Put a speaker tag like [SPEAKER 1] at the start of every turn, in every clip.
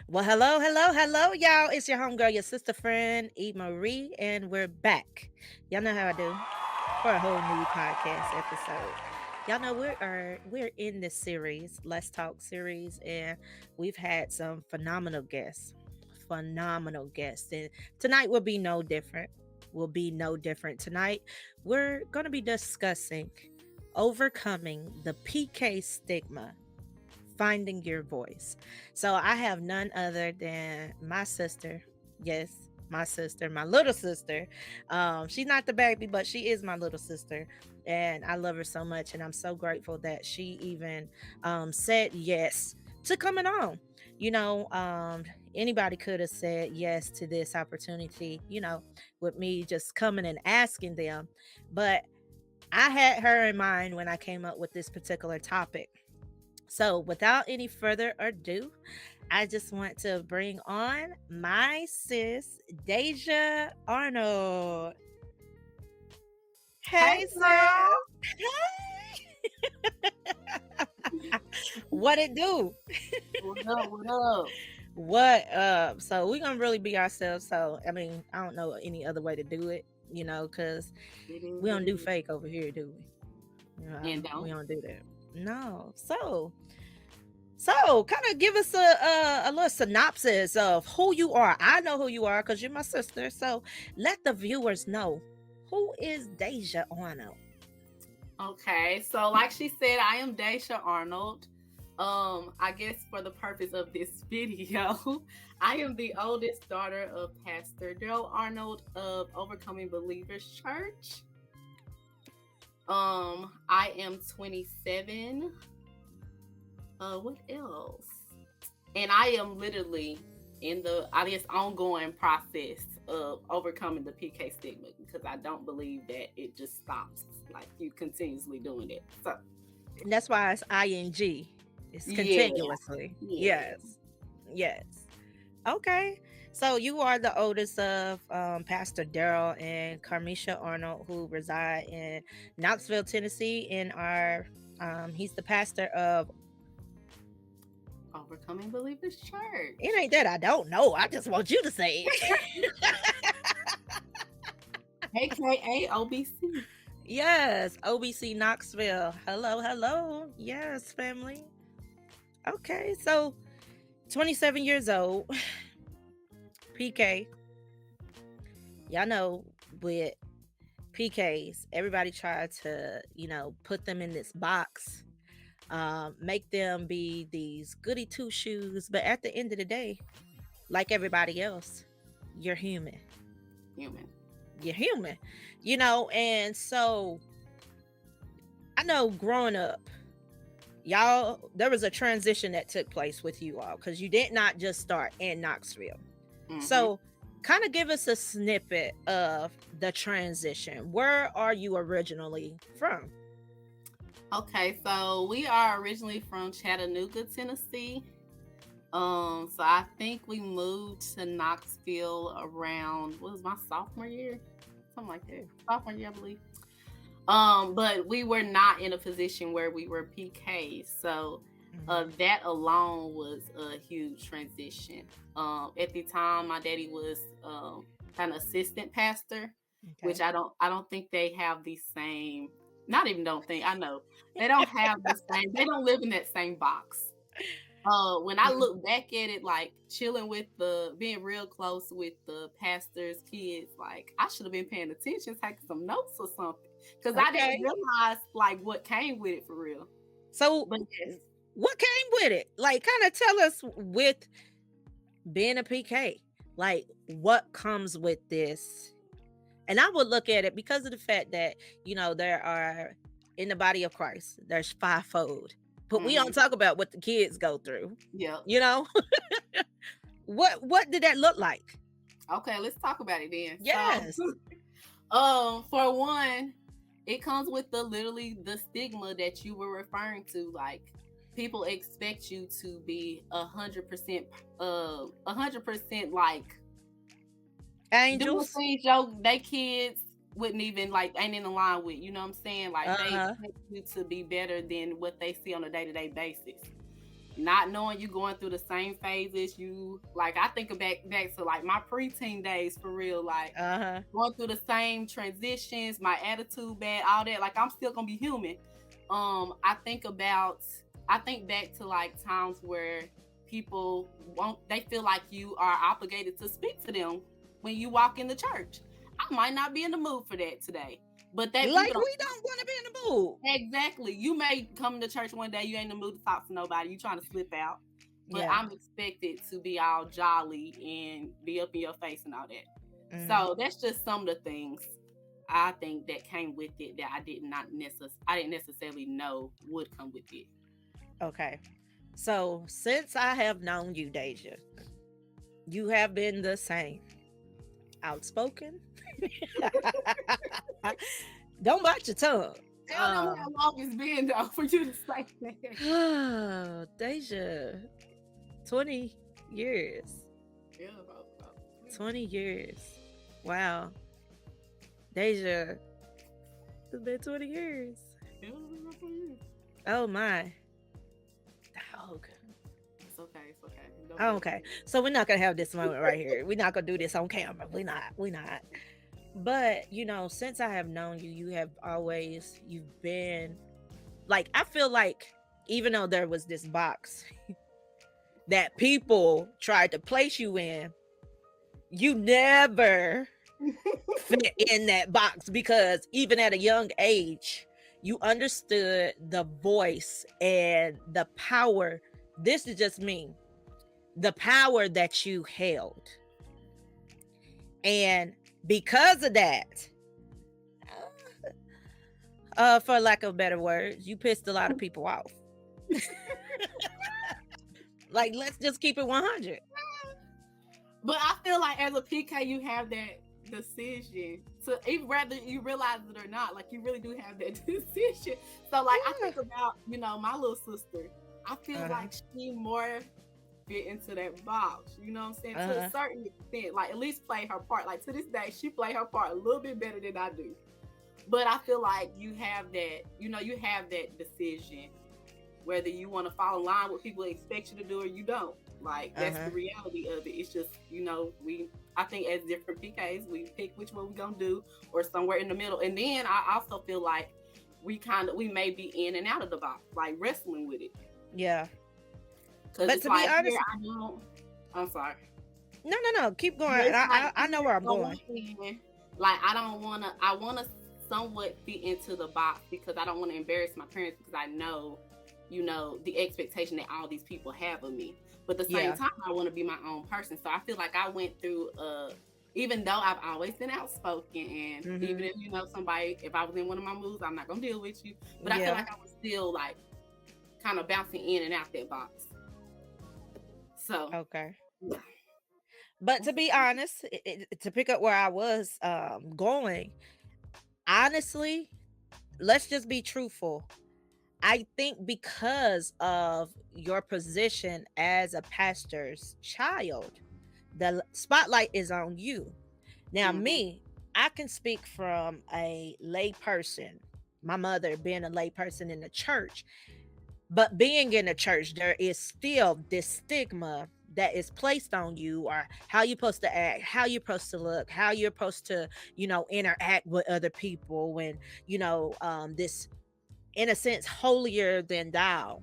[SPEAKER 1] Well, hello, hello, hello, y'all. It's your homegirl, your sister friend, E.Marie, and we're back. Y'all know how I do for a whole new podcast episode. Y'all know we're in this series, Let's Talk series, and we've had some phenomenal guests, and tonight will be no different. Will be no different tonight. We're going to be discussing overcoming the PK stigma, finding your voice. So I have none other than my sister. Yes, my sister, my little sister. She's not the baby, but she is my little sister. And I love her so much. And I'm so grateful that she even said yes to coming on. You know, anybody could have said yes to this opportunity, with me just coming and asking them. But I had her in mind when I came up with this particular topic. So, without any further ado, I just want to bring on my sis, Daisha Arnold.
[SPEAKER 2] Hey
[SPEAKER 1] Hey,
[SPEAKER 2] girl,
[SPEAKER 1] sis. What it do?
[SPEAKER 2] what up? What up?
[SPEAKER 1] What up? So, we're going to really be ourselves. So, I don't know any other way to do it, because
[SPEAKER 2] It is
[SPEAKER 1] we
[SPEAKER 2] what
[SPEAKER 1] don't
[SPEAKER 2] it
[SPEAKER 1] do
[SPEAKER 2] is.
[SPEAKER 1] fake over here, do we?
[SPEAKER 2] And
[SPEAKER 1] We
[SPEAKER 2] don't.
[SPEAKER 1] don't do that. No. So, kind of give us a little synopsis of who you are. I know who you are because you're my sister. So, let the viewers know, who is Daisha Arnold.
[SPEAKER 2] Okay, so like she said, I am Daisha Arnold. I guess for the purpose of this video, I am the oldest daughter of Pastor Daryl Arnold of Overcoming Believers Church. I am 27. What else? And I am literally in the ongoing process of overcoming the PK stigma because I don't believe that it just stops like you continuously doing it. So
[SPEAKER 1] And that's why it's ing. It's
[SPEAKER 2] yeah,
[SPEAKER 1] continuously.
[SPEAKER 2] yeah.
[SPEAKER 1] Yes. Yes. Okay. So you are the oldest of Pastor Daryl and Carmeisha Arnold, who reside in Knoxville, Tennessee. In our, he's the pastor of.
[SPEAKER 2] Overcoming Believers
[SPEAKER 1] It
[SPEAKER 2] Church.
[SPEAKER 1] ain't that I don't know. I just want you to say it.
[SPEAKER 2] AKA OBC.
[SPEAKER 1] Yes, OBC Knoxville. Hello, hello. Yes, family. Okay, so 27 years old, PK. Y'all know with PKs, everybody tried to, put them in this box, make them be these goody two shoes. But at the end of the day, like everybody else, you're human.
[SPEAKER 2] Human.
[SPEAKER 1] You're human, and so I know growing up, y'all, there was a transition that took place with you all because you did not just start in Knoxville.
[SPEAKER 2] Mm-hmm.
[SPEAKER 1] So, kind of give us a snippet of the transition. Where are you originally from?
[SPEAKER 2] Okay, so we are originally from Chattanooga, Tennessee. So I think we moved to Knoxville around what was my sophomore year, something like that. Sophomore year, I believe. But we were not in a position where we were PKs, so
[SPEAKER 1] Mhm.
[SPEAKER 2] that alone was a huge transition. At the time, my daddy was an assistant pastor, which
[SPEAKER 1] Okay.
[SPEAKER 2] I don't think they have the same. Not even don't think I know they don't have the same. They don't live in that same box. When I
[SPEAKER 1] Mhm.
[SPEAKER 2] look back at it, like chilling with being real close with the pastor's kids, like I should have been paying attention, taking some notes or something, because I didn't
[SPEAKER 1] Okay.
[SPEAKER 2] realize like what came with it for real.
[SPEAKER 1] So,
[SPEAKER 2] But yes,
[SPEAKER 1] what came with it? Like, kind of tell us with being a PK, like, what comes with this? And I would look at it because of the fact that, there are in the body of Christ, there's fivefold, but we
[SPEAKER 2] mm-hmm.
[SPEAKER 1] don't talk about what the kids go through,
[SPEAKER 2] Yep.
[SPEAKER 1] you know? What did that look like?
[SPEAKER 2] Okay, let's talk about it then. So,
[SPEAKER 1] Yes.
[SPEAKER 2] for one, it comes with literally the stigma that you were referring to. Like people expect you to be 100%, 100% like doing
[SPEAKER 1] Angels.
[SPEAKER 2] things they kids wouldn't even like ain't in line with. You know what I'm saying? Like they
[SPEAKER 1] Uh-huh.
[SPEAKER 2] expect you to be better than what they see on a day to day basis. not knowing you going through the same phases. You like I think of back to like my preteen days for real, like
[SPEAKER 1] Uh-huh.
[SPEAKER 2] going through the same transitions, my attitude bad, all that. Like I'm still gonna be human. I think back to like times where people won't they feel like you are obligated to speak to them when you walk in the church. I might not be in the mood for that today. But that
[SPEAKER 1] Like
[SPEAKER 2] people don't
[SPEAKER 1] we don't want to be in the mood.
[SPEAKER 2] exactly. You may come to church one day, you ain't in the mood to talk to nobody, you trying to slip out. But
[SPEAKER 1] Yeah.
[SPEAKER 2] I'm expected to be all jolly and be up in your face and all that.
[SPEAKER 1] Mm,
[SPEAKER 2] So that's just some of the things I think that came with it that I didn't necessarily know would come with it.
[SPEAKER 1] okay. So since I have known you, Deja, you have been the same. Outspoken. Don't bite your tongue.
[SPEAKER 2] I don't know how long it's been though for you to say that.
[SPEAKER 1] Deja, 20 years.
[SPEAKER 2] Yeah,
[SPEAKER 1] 20 years. Wow. Deja, it's been 20 years. Oh my. Dog.
[SPEAKER 2] It's okay. It's okay.
[SPEAKER 1] Okay. So we're not gonna have this moment right here. We're not gonna do this on camera. We're not. We're not. But since I have known you, you've been like, I feel like even though there was this box that people tried to place you in, you never fit in that box, because even at a young age, you understood the voice and the power. This is just me. The power that you held. And because of that, for lack of better words, you pissed a lot of people off. Like, let's just keep it 100.
[SPEAKER 2] But I feel like as a PK, you have that decision to even whether you realize it or not. Like you really do have that decision. So like I think about my little sister. I feel like she more fit into that box. You know what I'm saying? To a certain extent, like at least play her part. Like to this day, she play her part a little bit better than I do. But I feel like you have that. You have that decision whether you want to fall in line with people expect you to do or you don't. Like that's the reality of it. It's just I think as different PKs we pick which one we gonna do or somewhere in the middle. And then I also feel like we may be in and out of the box, like wrestling with it.
[SPEAKER 1] Yeah.
[SPEAKER 2] But to be honest, I'm sorry.
[SPEAKER 1] No. Keep going. I know where I'm going.
[SPEAKER 2] Like I wanna somewhat fit into the box because I don't want to embarrass my parents because I know the expectation that all these people have of me. But at the same time, I want to be my own person. So I feel like I went through, even though I've always been outspoken, and even if somebody, if I was in one of my moods, I'm not gonna deal with you. But I feel like I was still like kind of bouncing in and out that box. So
[SPEAKER 1] okay. But to be honest, to pick up where I was going, honestly, let's just be truthful. I think because of your position as a pastor's child, the spotlight is on you. Now, me, I can speak from a lay person, my mother being a lay person in the church, but being in the church, there is still this stigma that is placed on you, or how you're supposed to act, how you're supposed to look, how you're supposed to, interact with other people when, this, in a sense, holier than thou.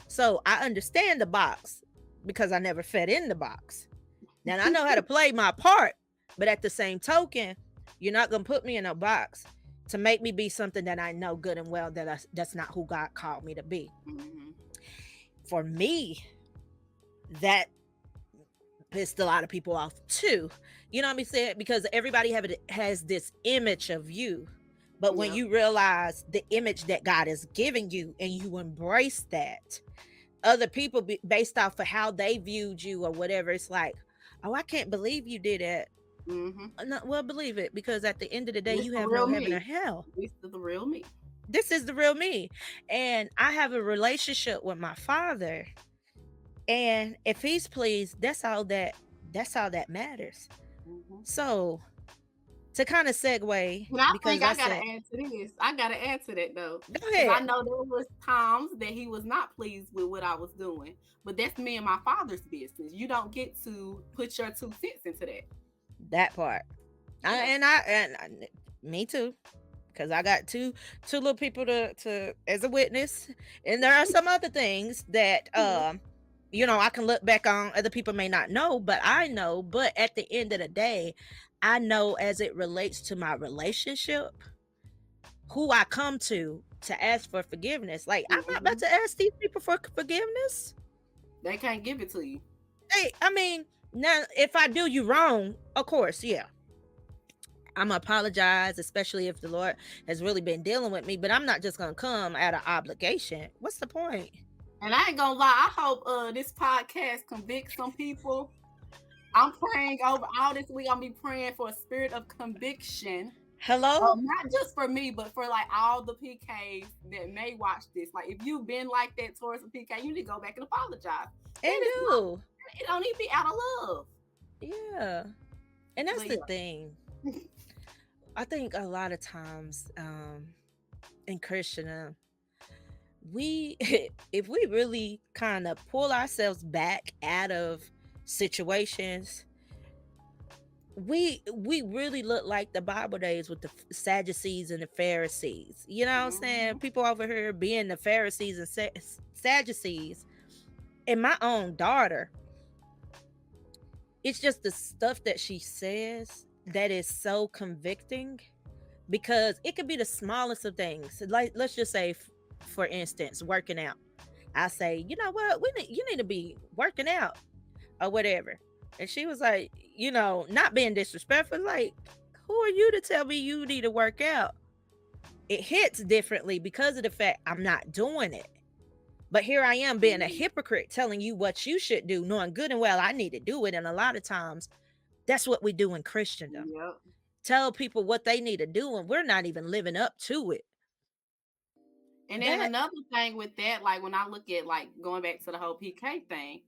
[SPEAKER 1] So I understand the box because I never fed in the box. Now I know how to play my part, but at the same token, you're not going to put me in a box to make me be something that I know good and well that's not who God called me to be. For me, that pissed a lot of people off too. You know what I'm saying? Because everybody has this image of you. But when you realize the image that God is giving you and you embrace that, other people, based off of how they viewed you or whatever, it's like, oh, I can't believe you did it. No, well, believe it, because at the end of the day, you have no heaven or hell.
[SPEAKER 2] This is the real me.
[SPEAKER 1] This is the real me. And I have a relationship with my Father. And if he's pleased, that's all that matters. So to kind of segue,
[SPEAKER 2] And I
[SPEAKER 1] because
[SPEAKER 2] think
[SPEAKER 1] I
[SPEAKER 2] I gotta
[SPEAKER 1] said,
[SPEAKER 2] add to this. I gotta add to that though,
[SPEAKER 1] go
[SPEAKER 2] because I
[SPEAKER 1] ahead.
[SPEAKER 2] know there was times that he was not pleased with what I was doing, but that's me and my father's business. You don't get to put your 2 cents into that.
[SPEAKER 1] That part.
[SPEAKER 2] Yeah.
[SPEAKER 1] Me too, because I got two little people to as a witness, and there are some other things that
[SPEAKER 2] Mhm.
[SPEAKER 1] I can look back on. Other people may not know, but I know. But at the end of the day, I know as it relates to my relationship, who I come to ask for forgiveness. Like, I'm not about
[SPEAKER 2] Mhm.
[SPEAKER 1] to ask these people for forgiveness.
[SPEAKER 2] They can't give it to you.
[SPEAKER 1] Hey, I mean, now if I do you wrong, of course, yeah, I'm gonna apologize, especially if the Lord has really been dealing with me. But I'm not just gonna come out of obligation. What's the point?
[SPEAKER 2] And I ain't gonna lie, I hope this podcast convicts some people. I'm praying over all this week. I'll be praying for a spirit of conviction.
[SPEAKER 1] Hello?
[SPEAKER 2] Not just for me, but for like all the PKs that may watch this. Like, if you've been like that towards a PK, you need to go back and apologize.
[SPEAKER 1] And
[SPEAKER 2] That is not.
[SPEAKER 1] do.
[SPEAKER 2] It don't need to be out of love.
[SPEAKER 1] Yeah. And that's
[SPEAKER 2] But
[SPEAKER 1] the thing. I think a lot of times, in Christendom, we if we really kind of pull ourselves back out of situations, we really look like the Bible days with the Sadducees and the Pharisees. You know what I'm saying?
[SPEAKER 2] Mhm.
[SPEAKER 1] People over here being the Pharisees and Sadducees. And my own daughter, it's just the stuff that she says that is so convicting, because it could be the smallest of things. Like, let's just say, for instance, working out. I say, you know what, you need to be working out or whatever. And she was like, not being disrespectful, like, who are you to tell me you need to work out? It hits differently because of the fact I'm not doing it. But here I am being a hypocrite, telling you what you should do, knowing good and well I need to do it. And a lot of times, that's what we do in Christendom.
[SPEAKER 2] Yep.
[SPEAKER 1] Tell people what they need to do, and we're not even living up to it.
[SPEAKER 2] And then
[SPEAKER 1] That
[SPEAKER 2] another thing with that, like when I look at like going back to the whole PK thing,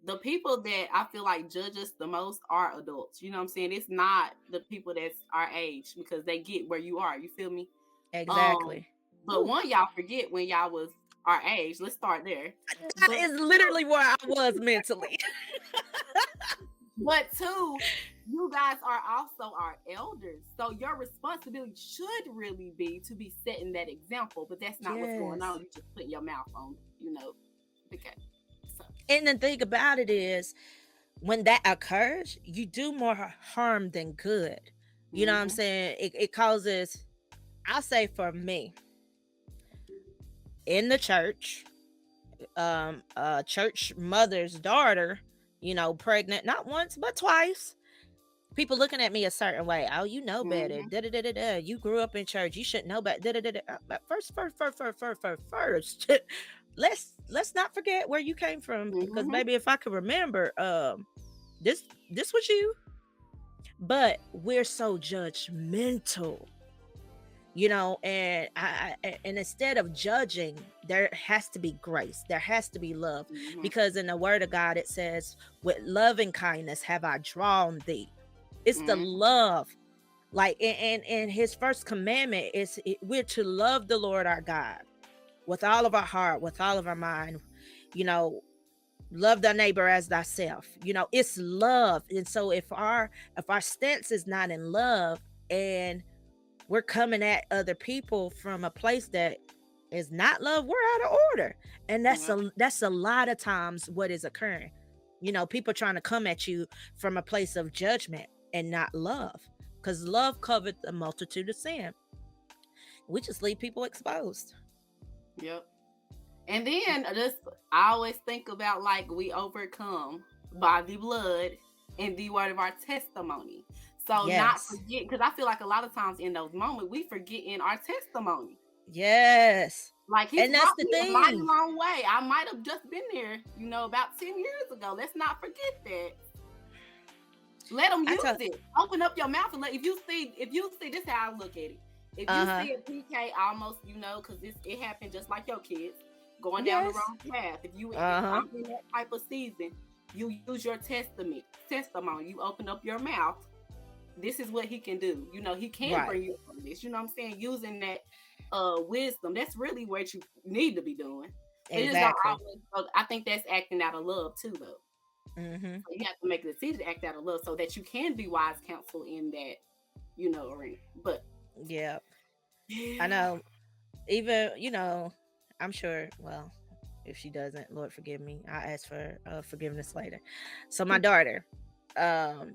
[SPEAKER 2] the people that I feel like judge us the most are adults. You know what I'm saying? It's not the people that's our age, because they get where you are. You feel me? Um,
[SPEAKER 1] exactly.
[SPEAKER 2] but
[SPEAKER 1] Whew.
[SPEAKER 2] one, y'all forget when y'all was our age. Let's start there.
[SPEAKER 1] That
[SPEAKER 2] But
[SPEAKER 1] is literally where I was mentally.
[SPEAKER 2] but two, you guys are also our elders. So your responsibility should really be to be setting that example. But that's not what's going
[SPEAKER 1] Yes.
[SPEAKER 2] on. You just putting your mouth on, okay. So
[SPEAKER 1] And the thing about it is, when that occurs, you do more harm than good. You know what I'm
[SPEAKER 2] mm-hmm.
[SPEAKER 1] saying? It causes, I'll say for me, in the church, a church mother's daughter, pregnant not once but twice. People looking at me a certain way. Oh, you know better.
[SPEAKER 2] Mm-hmm.
[SPEAKER 1] Da da da da da. You grew up in church. You should know better. Da da da da. But first. Let's not forget where you came from, because
[SPEAKER 2] Mm-hmm.
[SPEAKER 1] maybe if I could remember, this was you. But we're so judgmental, and and instead of judging, there has to be grace, there has to be love,
[SPEAKER 2] Mm-hmm.
[SPEAKER 1] because in the word of God it says, with love and kindness have I drawn thee. It's the
[SPEAKER 2] Mm-hmm.
[SPEAKER 1] love. Like, and his first commandment is, we're to love the Lord our God with all of our heart, with all of our mind, you know love thy neighbor as thyself. It's love. And so if our stance is not in love, and we're coming at other people from a place that is not love, we're out of order. And that's
[SPEAKER 2] Yep.
[SPEAKER 1] a lot of times what is occurring. People trying to come at you from a place of judgment and not love, because love covered the multitude of sin. We just leave people exposed.
[SPEAKER 2] Yep. And then I always think about like we overcome by the blood and the word of our testimony. So not
[SPEAKER 1] Yes.
[SPEAKER 2] forget, because I feel like a lot of times in those moments we forget in our testimony.
[SPEAKER 1] Yes.
[SPEAKER 2] Like he's
[SPEAKER 1] And that's
[SPEAKER 2] brought
[SPEAKER 1] the
[SPEAKER 2] me a mighty
[SPEAKER 1] thing.
[SPEAKER 2] long way. I might have just been there, about 10 years ago. Let's not forget that. Let them
[SPEAKER 1] I
[SPEAKER 2] use
[SPEAKER 1] tell
[SPEAKER 2] it. Open up your mouth and if you see, this is how I look at it. If you
[SPEAKER 1] uh-huh.
[SPEAKER 2] see a PK almost, because it happened just like your kids going down the
[SPEAKER 1] Yes.
[SPEAKER 2] wrong path. If
[SPEAKER 1] Uh-huh.
[SPEAKER 2] I'm in that type of season, you use your testimony. You open up your mouth this is what he can do. You know, he can
[SPEAKER 1] Right.
[SPEAKER 2] bring you from this. You know what I'm saying? Using that wisdom. That's really what you need to be doing. But it just don't
[SPEAKER 1] Exactly.
[SPEAKER 2] always. I think that's acting out of love too, though.
[SPEAKER 1] Mm-hmm.
[SPEAKER 2] So you have to make a decision to act out of love so that you can be wise counsel in that, arena. But
[SPEAKER 1] Yeah. I
[SPEAKER 2] yeah.
[SPEAKER 1] know. Even, I'm sure, well, if she doesn't, Lord forgive me, I'll ask for forgiveness later. So my daughter, um,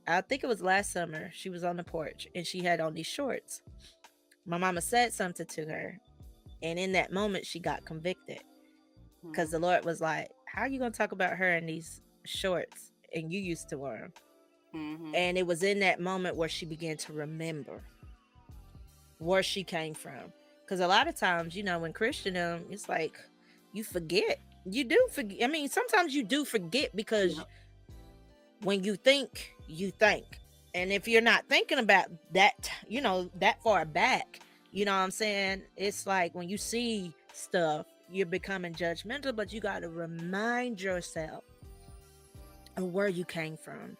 [SPEAKER 1] I think it was last summer, she was on the porch and she had on these shorts. My mama said something to her, and in that moment she got convicted because
[SPEAKER 2] Mm-hmm.
[SPEAKER 1] the Lord was like, how are you going to talk about her in these shorts and you used to wear them?
[SPEAKER 2] Mm-hmm.
[SPEAKER 1] And it was in that moment where she began to remember where she came from. Because a lot of times, in Christendom, it's like you forget. You do forget. I mean, sometimes you do forget because
[SPEAKER 2] Yep.
[SPEAKER 1] when you think, you think. And if you're not thinking about that, that far back, you know what I'm saying? It's like when you see stuff, you're becoming judgmental, but you got to remind yourself of where you came from.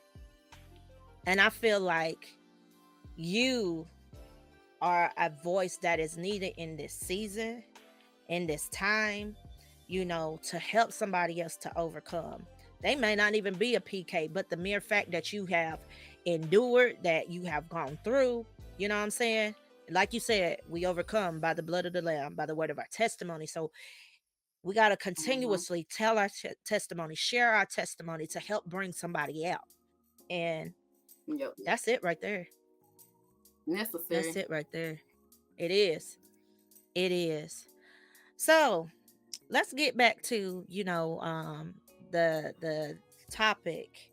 [SPEAKER 1] And I feel like you are a voice that is needed in this season, in this time, to help somebody else to overcome. They may not even be a PK, but the mere fact that you have endured, that you have gone through, you know what I'm saying? Like you said, we overcome by the blood of the Lamb, by the word of our testimony. So we got to
[SPEAKER 2] Mm-hmm.
[SPEAKER 1] continuously tell our testimony, share our testimony to help bring somebody out. And
[SPEAKER 2] Yep.
[SPEAKER 1] that's it right there. That's
[SPEAKER 2] Necessary.
[SPEAKER 1] it right there. It is. It is. So let's get back to the topic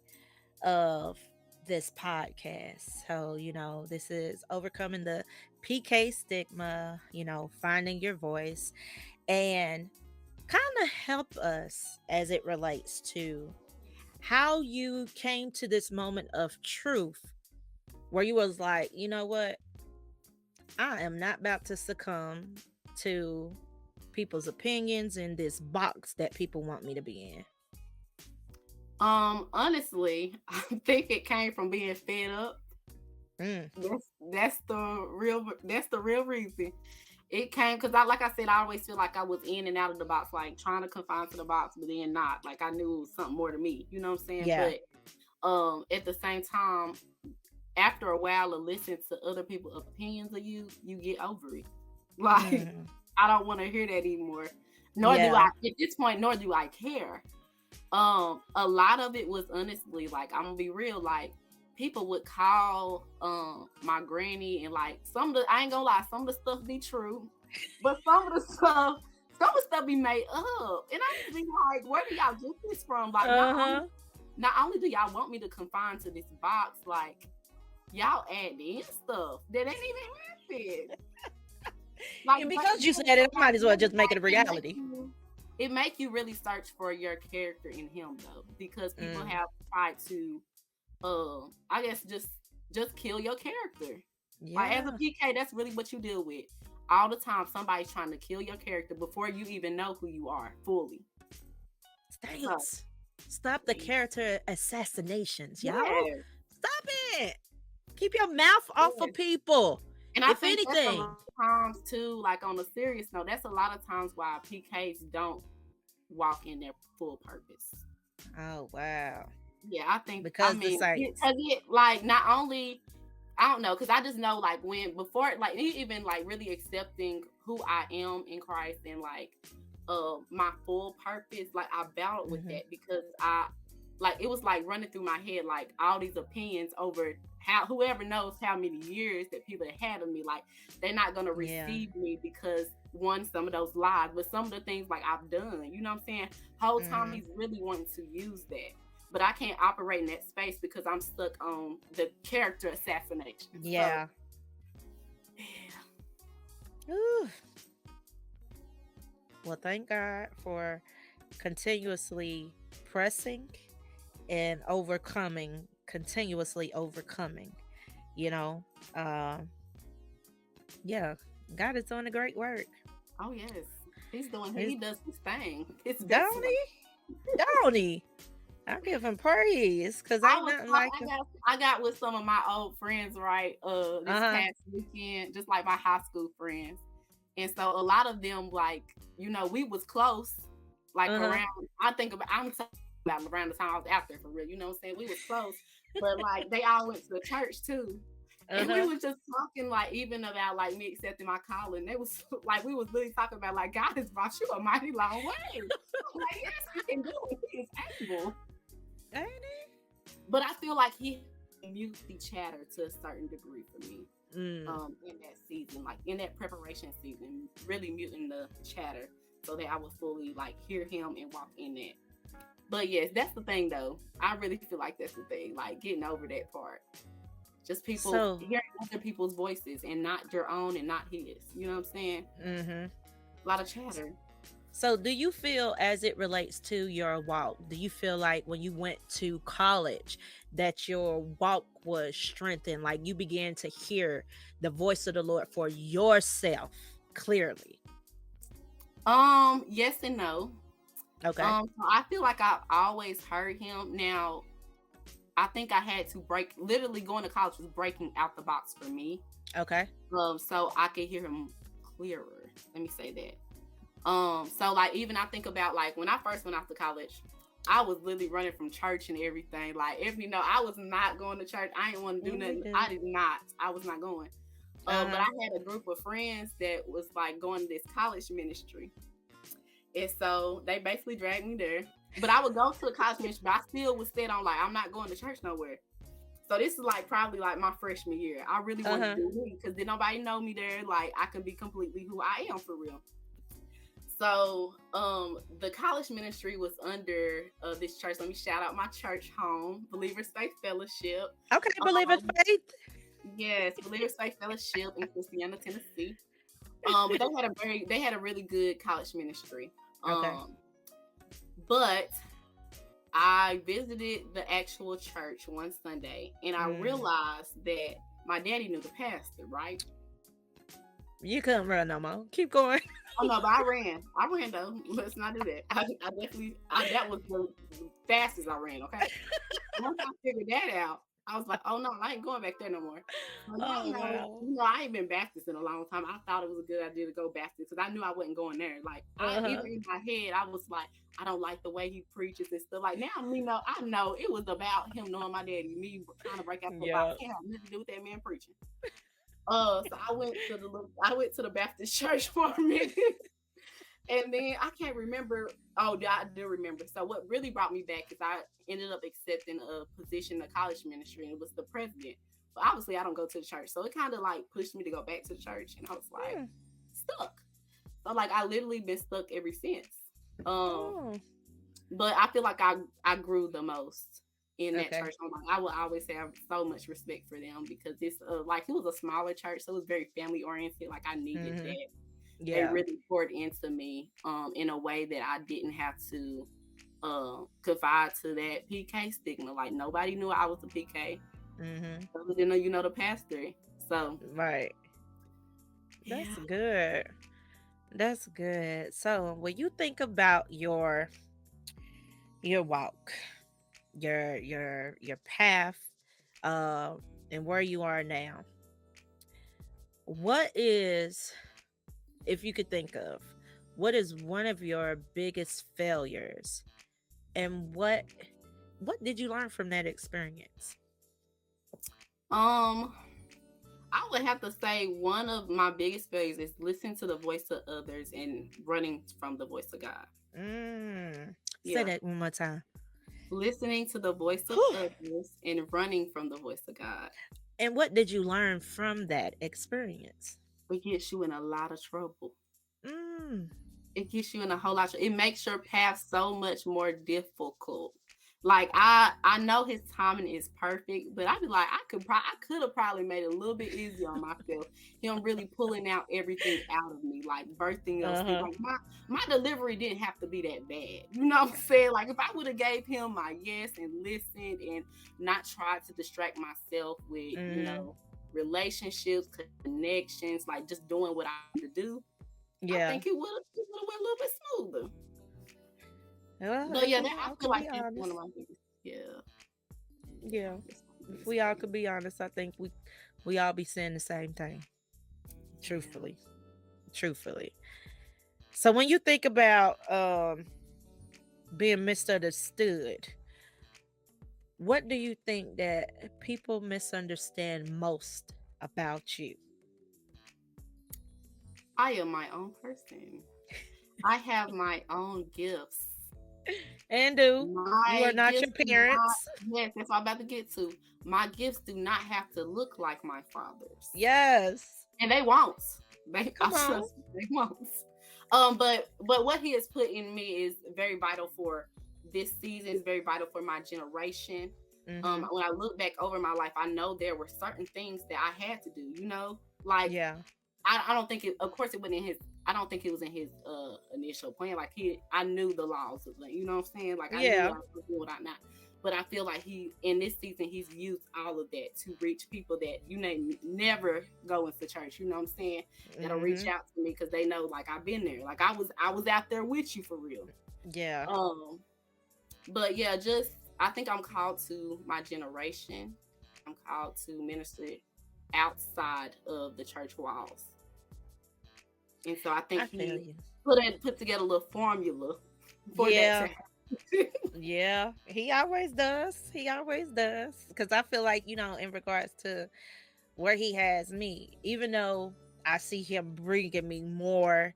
[SPEAKER 1] of this podcast. So this is overcoming the PK stigma, finding your voice, and kind of help us as it relates to how you came to this moment of truth where you was like, you know what, I am not about to succumb to people's opinions in this box that people want me to be in.
[SPEAKER 2] Honestly, I think it came from being fed up.
[SPEAKER 1] Mm,
[SPEAKER 2] That's the real reason. It came because like I said, I always feel like I was in and out of the box, like trying to confine to the box, but then not. Like I knew it was something more to me. You know what I'm saying?
[SPEAKER 1] yeah.
[SPEAKER 2] But at the same time, after a while of listening to other people's opinions of you, you get over it. Like
[SPEAKER 1] Mm,
[SPEAKER 2] I don't want to hear that anymore. Nor do I
[SPEAKER 1] yeah.
[SPEAKER 2] at this point, nor do I care. A lot of it was honestly, like, I'm gonna be real, like people would call my granny, and like some of the, I ain't gonna lie, some of the stuff be true, but some of the stuff be made up, and I just be like, where do y'all get this from? Like not only
[SPEAKER 1] Uh-huh.
[SPEAKER 2] not only do y'all want me to confine to this box, like y'all add in stuff that ain't even happened. Like,
[SPEAKER 1] And
[SPEAKER 2] but
[SPEAKER 1] because you said it, I might as well just make it a
[SPEAKER 2] it make
[SPEAKER 1] reality.
[SPEAKER 2] you it make you really search for your character in him, though, because people
[SPEAKER 1] Mm,
[SPEAKER 2] have tried to I guess just kill your character. Like as a
[SPEAKER 1] yeah.
[SPEAKER 2] PK, that's really what you deal with all the time. Somebody's trying to kill your character before you even know who you are fully. So
[SPEAKER 1] Thanks. Stop the character assassinations, y'all.
[SPEAKER 2] yeah,
[SPEAKER 1] Stop it. Keep your mouth off of
[SPEAKER 2] yeah.
[SPEAKER 1] people.
[SPEAKER 2] And I
[SPEAKER 1] If
[SPEAKER 2] think that's a
[SPEAKER 1] anything.
[SPEAKER 2] lot of times too, like on a serious note, that's a lot of times why PKs don't walk in their full purpose.
[SPEAKER 1] Oh, wow.
[SPEAKER 2] Yeah, I think, I
[SPEAKER 1] Because the
[SPEAKER 2] mean,
[SPEAKER 1] saints.
[SPEAKER 2] because like not only, I don't know, because I just know like when before, like me even like really accepting who I am in Christ, and like my full purpose, like I battled with
[SPEAKER 1] Hmm.
[SPEAKER 2] that, because I, like, it was like running through my head like all these opinions over how, whoever knows how many years that people have had of me, like they're not gonna
[SPEAKER 1] Yeah.
[SPEAKER 2] receive me because one, some of those lies, but some of the things like I've done, you know what I'm saying? Whole time
[SPEAKER 1] Hmm.
[SPEAKER 2] he's really wanting to use that. But I can't operate in that space because I'm stuck on the character assassination. So
[SPEAKER 1] Yeah.
[SPEAKER 2] yeah.
[SPEAKER 1] Ooh. Well, thank God for continuously pressing and overcoming, continuously overcoming, you know. Um, yeah, God is doing a great work.
[SPEAKER 2] Oh yes. He's doing,
[SPEAKER 1] He's,
[SPEAKER 2] he does his thing. His best
[SPEAKER 1] don't
[SPEAKER 2] work.
[SPEAKER 1] he? Don't he? I give him praise because
[SPEAKER 2] I
[SPEAKER 1] ain't
[SPEAKER 2] was
[SPEAKER 1] nothing
[SPEAKER 2] talk-
[SPEAKER 1] like him.
[SPEAKER 2] I got with some of my old friends, right? This
[SPEAKER 1] Uh-huh.
[SPEAKER 2] past weekend, just like my high school friends. And so a lot of them, like, we was close, like
[SPEAKER 1] Uh-huh.
[SPEAKER 2] around, I'm talking about around the time I was out there for real, you know what I'm saying? We was close, but like they all went to the church too. And we
[SPEAKER 1] Uh-huh.
[SPEAKER 2] was just talking, like, even about like me accepting my calling. They was like, we was literally talking about like God has brought you a mighty long way. I'm like, yes, I can do it. He is able.
[SPEAKER 1] Ain't he?
[SPEAKER 2] But I feel like he mute the chatter to a certain degree for me.
[SPEAKER 1] Mm.
[SPEAKER 2] In that season, like in that preparation season, really muting the chatter so that I would fully like hear him and walk in that. But yes, that's the thing though. I really feel like that's the thing, like getting over that part. Just people
[SPEAKER 1] So,
[SPEAKER 2] hearing other people's voices and not your own and not his. You know what I'm saying?
[SPEAKER 1] mm-hmm.
[SPEAKER 2] A lot of chatter.
[SPEAKER 1] So, do you feel as it relates to your walk, do you feel like when you went to college that your walk was strengthened? Like you began to hear the voice of the Lord for yourself clearly?
[SPEAKER 2] Yes and no.
[SPEAKER 1] Okay.
[SPEAKER 2] So I feel like I always heard him. Now, I think I had to literally going to college was breaking out the box for me.
[SPEAKER 1] Okay.
[SPEAKER 2] So I could hear him clearer. Let me say that. So like even I think about like when I first went off to college, I was literally running from church and everything. Like I was not going to church. I didn't want to do
[SPEAKER 1] Yeah, we
[SPEAKER 2] nothing.
[SPEAKER 1] do.
[SPEAKER 2] I did not. I was not going. But
[SPEAKER 1] Uh-huh.
[SPEAKER 2] I had a group of friends that was like going to this college ministry. And so they basically dragged me there. But I would go to the college ministry, but I still was set on like I'm not going to church nowhere. So this is like probably like my freshman year. I really wanted to
[SPEAKER 1] Uh-huh.
[SPEAKER 2] do me because did nobody know me there. Like I could be completely who I am for real. So the college ministry was under this church. Let me shout out my church home, Believers Faith Fellowship.
[SPEAKER 1] Okay, believers faith.
[SPEAKER 2] Yes, Believers Faith Fellowship in Christiana, Tennessee. But they had a really good college ministry.
[SPEAKER 1] Okay.
[SPEAKER 2] But I visited the actual church one Sunday and I
[SPEAKER 1] Mm.
[SPEAKER 2] realized that my daddy knew the pastor, right?
[SPEAKER 1] You couldn't run no more. Keep going.
[SPEAKER 2] Oh no, but I ran. I ran though. Let's not do that. I definitely that was the fastest I ran, okay? Once I figured that out, I was like, oh no, I ain't going back there no more. So y'all
[SPEAKER 1] Oh
[SPEAKER 2] know,
[SPEAKER 1] wow.
[SPEAKER 2] I ain't been Baptist in a long time. I thought it was a good idea to go Baptist because I knew I wasn't going there. Like I
[SPEAKER 1] Uh-huh.
[SPEAKER 2] even in my head, I was like, I don't like the way he preaches and stuff. Like now, I know it was about him knowing my daddy, me trying to break out the box.
[SPEAKER 1] Yeah.
[SPEAKER 2] Can't have nothing to do with that man preaching. So I went to the Baptist church for a minute. And then I can't remember. Oh, I do remember. So what really brought me back is I ended up accepting a position in the college ministry, and it was the president. But obviously, I don't go to the church, so it kind of like pushed me to go back to the church, and I was like
[SPEAKER 1] Hmm.
[SPEAKER 2] stuck. So like I literally been stuck ever since. Um,
[SPEAKER 1] Oh.
[SPEAKER 2] but I feel like I grew the most in that
[SPEAKER 1] Okay.
[SPEAKER 2] church. I will always say I have so much respect for them because it's like it was a smaller church, so it was very family oriented. Like I needed
[SPEAKER 1] Mm-hmm.
[SPEAKER 2] that. They
[SPEAKER 1] Yeah.
[SPEAKER 2] really poured into me in a way that I didn't have to confide to that PK stigma. Like nobody knew I was a PK.
[SPEAKER 1] Mm-hmm.
[SPEAKER 2] Other than the pastor. So
[SPEAKER 1] Right.
[SPEAKER 2] yeah.
[SPEAKER 1] That's good. That's good. So when you think about your walk, your path, uh, and where you are now, what is, if you could think of, what is one of your biggest failures, and what did you learn from that experience?
[SPEAKER 2] Um I would have to say one of my biggest failures is listening to the voice of others and running from the voice of God.
[SPEAKER 1] Say
[SPEAKER 2] Yeah.
[SPEAKER 1] that one more time.
[SPEAKER 2] Listening to the voice of
[SPEAKER 1] Whew.
[SPEAKER 2] others and running from the voice of God.
[SPEAKER 1] And what did you learn from that experience?
[SPEAKER 2] It gets you in a lot of trouble.
[SPEAKER 1] Mm.
[SPEAKER 2] It gets you in a whole lot it makes your path so much more difficult. Like I know his timing is perfect, but I'd be like I could have probably made it a little bit easier on myself. Him really pulling out everything out of me, like birthing those things.
[SPEAKER 1] Uh-huh.
[SPEAKER 2] Like my delivery didn't have to be that bad. You know what I'm saying? Like if I would have gave him my yes and listened and not tried to distract myself with,
[SPEAKER 1] Mm-hmm.
[SPEAKER 2] relationships, connections, like just doing what I need to do, I
[SPEAKER 1] Yeah.
[SPEAKER 2] think it would have went a little bit smoother.
[SPEAKER 1] Well,
[SPEAKER 2] But
[SPEAKER 1] if
[SPEAKER 2] yeah,
[SPEAKER 1] we
[SPEAKER 2] I
[SPEAKER 1] all
[SPEAKER 2] feel
[SPEAKER 1] could
[SPEAKER 2] like
[SPEAKER 1] be
[SPEAKER 2] that's one
[SPEAKER 1] honest.
[SPEAKER 2] of my biggest. Yeah.
[SPEAKER 1] Yeah.
[SPEAKER 2] I just want to be
[SPEAKER 1] If
[SPEAKER 2] his
[SPEAKER 1] we all
[SPEAKER 2] friend.
[SPEAKER 1] could be honest, I think we all be saying the same thing.
[SPEAKER 2] Yeah.
[SPEAKER 1] Truthfully. Truthfully. So when you think about being misunderstood, what do you think that people misunderstand most about you?
[SPEAKER 2] I am my own person. I have my own gifts.
[SPEAKER 1] And do you are
[SPEAKER 2] My
[SPEAKER 1] not
[SPEAKER 2] gifts
[SPEAKER 1] your
[SPEAKER 2] do not,
[SPEAKER 1] parents?
[SPEAKER 2] yes, that's what I'm about to get to. My gifts do not have to look like my father's.
[SPEAKER 1] Yes.
[SPEAKER 2] And they won't. I
[SPEAKER 1] Come on.
[SPEAKER 2] trust me, they won't. But what he has put in me is very vital for this season, is very vital for my generation.
[SPEAKER 1] Mm-hmm.
[SPEAKER 2] When I look back over my life, I know there were certain things that I had to do, like
[SPEAKER 1] Yeah.
[SPEAKER 2] I don't think it, of course it wasn't in his, I don't think it was in his initial plan. Like I knew the laws of, like, you know what I'm saying? Like I knew
[SPEAKER 1] Yeah.
[SPEAKER 2] what I was doing, what I not. But I feel like he, in this season, he's used all of that to reach people that never go into church. You know what I'm saying? That'll reach
[SPEAKER 1] Mm-hmm.
[SPEAKER 2] out to me because they know, like, I've been there. Like I was out there with you for real.
[SPEAKER 1] Yeah.
[SPEAKER 2] Um, but yeah, just I think I'm called to my generation. I'm called to minister outside of the church walls. And so I
[SPEAKER 1] I
[SPEAKER 2] think
[SPEAKER 1] feel
[SPEAKER 2] he
[SPEAKER 1] you.
[SPEAKER 2] put together a little formula for that to
[SPEAKER 1] Yeah.
[SPEAKER 2] happen.
[SPEAKER 1] Yeah. He always does. He always does. Because I feel like, in regards to where he has me, even though I see him bringing me more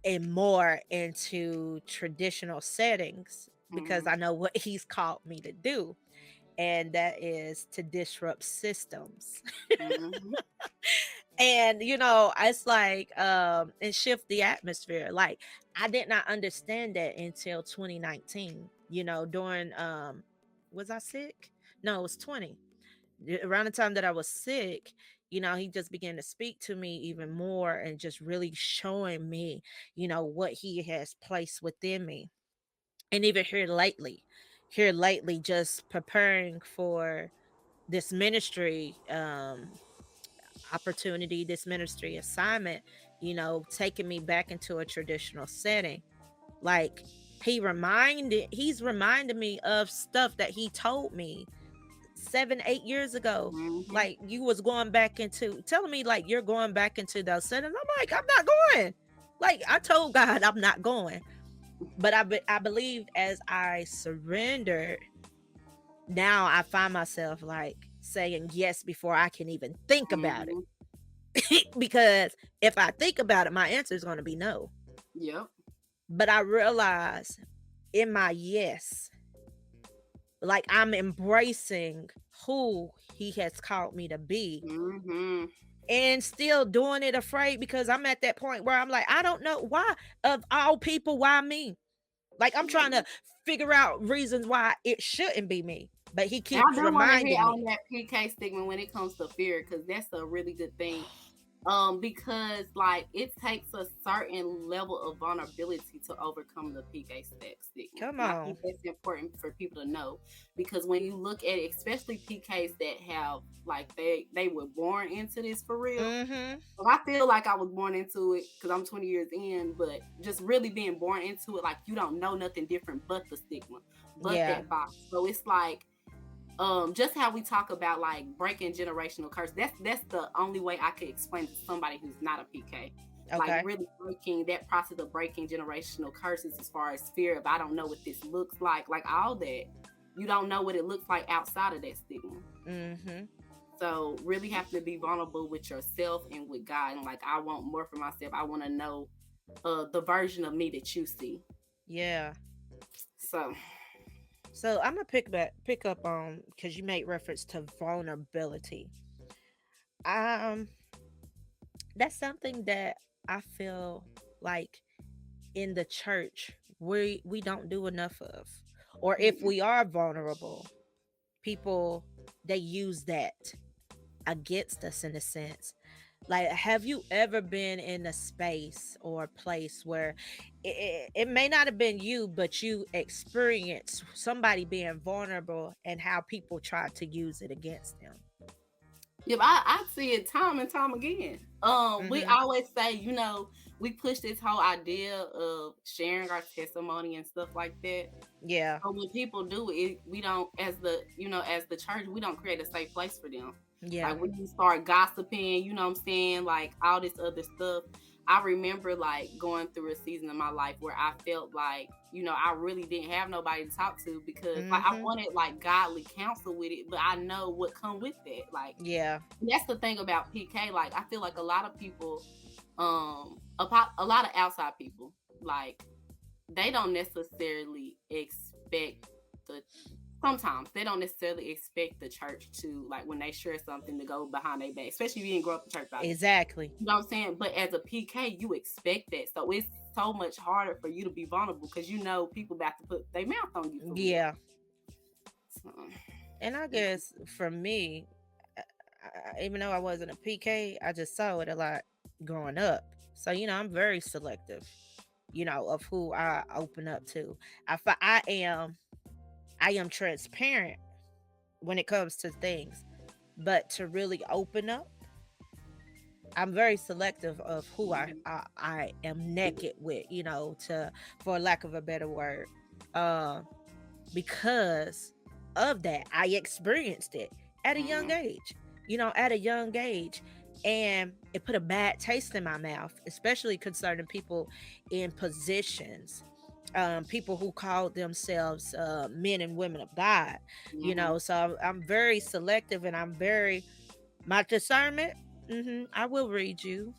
[SPEAKER 1] and more into traditional settings because
[SPEAKER 2] Mm-hmm.
[SPEAKER 1] I know what he's called me to do, and that is to disrupt systems.
[SPEAKER 2] Mm-hmm.
[SPEAKER 1] And it's like and shift the atmosphere. Like I did not understand that until 2019, during was I sick? No, it was 20. Around the time that I was sick, he just began to speak to me even more and just really showing me, what he has placed within me. And even here lately, just preparing for this ministry opportunity, this ministry assignment, taking me back into a traditional setting. Like he's reminded me of stuff that he told me 7-8 years ago.
[SPEAKER 2] Mm-hmm.
[SPEAKER 1] Like you was going back into telling me like you're going back into those settings. I'm like, I'm not going. Like I told God I'm not going. But I believe as I surrendered, now I find myself like saying yes before I can even think about
[SPEAKER 2] Mm-hmm.
[SPEAKER 1] it. Because if I think about it, my answer is going to be no.
[SPEAKER 2] Yep.
[SPEAKER 1] But I realize in my yes, like I'm embracing who he has called me to be
[SPEAKER 2] Mm-hmm.
[SPEAKER 1] and still doing it afraid because I'm at that point where I'm like, I don't know why, of all people, why me? Like I'm trying to figure out reasons why it shouldn't be me. But he
[SPEAKER 2] And I
[SPEAKER 1] keeps
[SPEAKER 2] do want to hit
[SPEAKER 1] reminding
[SPEAKER 2] on
[SPEAKER 1] me.
[SPEAKER 2] that PK stigma when it comes to fear, because that's a really good thing. Because like it takes a certain level of vulnerability to overcome the PK stigma,
[SPEAKER 1] Come
[SPEAKER 2] and I think
[SPEAKER 1] on.
[SPEAKER 2] that's important for people to know, because when you look at it, especially PKs that have, like, they were born into this for real.
[SPEAKER 1] Mm-hmm.
[SPEAKER 2] Well, I feel like I was born into it because I'm 20 years in, but just really being born into it, like you don't know nothing different but the stigma, but
[SPEAKER 1] Yeah.
[SPEAKER 2] that box. So it's like, just how we talk about like breaking generational curse, that's the only way I could explain to somebody who's not a PK, like
[SPEAKER 1] Okay.
[SPEAKER 2] really breaking that process of breaking generational curses, as far as fear of, I don't know what this looks like all that, you don't know what it looks like outside of that stigma.
[SPEAKER 1] Mm-hmm.
[SPEAKER 2] So really have to be vulnerable with yourself and with God, and like, I want more for myself. I want to know the version of me that you see.
[SPEAKER 1] Yeah.
[SPEAKER 2] So
[SPEAKER 1] So I'm gonna pick up on because you made reference to vulnerability. Um, that's something that I feel like in the church we don't do enough of. Or if
[SPEAKER 2] mm-mm,
[SPEAKER 1] we are vulnerable, people they use that against us in a sense. Like, have you ever been in a space or a place where it may not have been you, but you experienced somebody being vulnerable and how people tried to use it against them?
[SPEAKER 2] Yeah, I see it time and time again. We
[SPEAKER 1] Mm-hmm.
[SPEAKER 2] always say, we push this whole idea of sharing our testimony and stuff like that.
[SPEAKER 1] Yeah.
[SPEAKER 2] But when people do it, we don't, as the church, we don't create a safe place for them.
[SPEAKER 1] Yeah.
[SPEAKER 2] Like when you start gossiping, you know what I'm saying, like all this other stuff. I remember like going through a season of my life where I felt like, I really didn't have nobody to talk to because like I
[SPEAKER 1] Mm-hmm.
[SPEAKER 2] wanted like godly counsel with it, but I know what come with that. Like
[SPEAKER 1] Yeah.
[SPEAKER 2] that's the thing about PK. Like I feel like a lot of people, a lot of outside people, like they don't necessarily expect the sometimes they don't necessarily expect the church to, like, when they share something, to go behind their back, especially if you didn't grow up in church body.
[SPEAKER 1] Exactly.
[SPEAKER 2] You know what I'm saying? But as a PK, you expect that. So it's so much harder for you to be vulnerable because people about to put their mouth on you for real.
[SPEAKER 1] Yeah.
[SPEAKER 2] So,
[SPEAKER 1] And I guess for me, even though I wasn't a PK, I just saw it a lot growing up. So, I'm very selective, of who I open up to. I am transparent when it comes to things, but to really open up, I'm very selective of who I am naked with, for lack of a better word. Uh, because of that, I experienced it at a young age, at a young age. And it put a bad taste in my mouth, especially concerning people in positions, people who called themselves men and women of God, So I'm very selective, and my discernment. I will read you.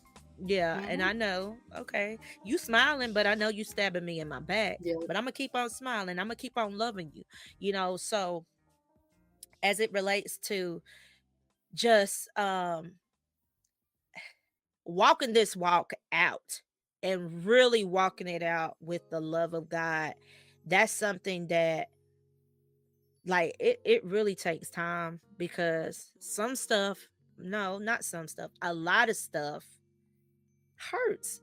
[SPEAKER 1] Yeah, and I know, okay, you smiling, but I know you stabbing me in my back.
[SPEAKER 2] yeah.
[SPEAKER 1] But I'm gonna keep on smiling. I'm gonna keep on loving you. So as it relates to just walking this walk out and really walking it out with the love of God, that's something that, like, it really takes time, because some stuff, no, not some stuff, a lot of stuff hurts,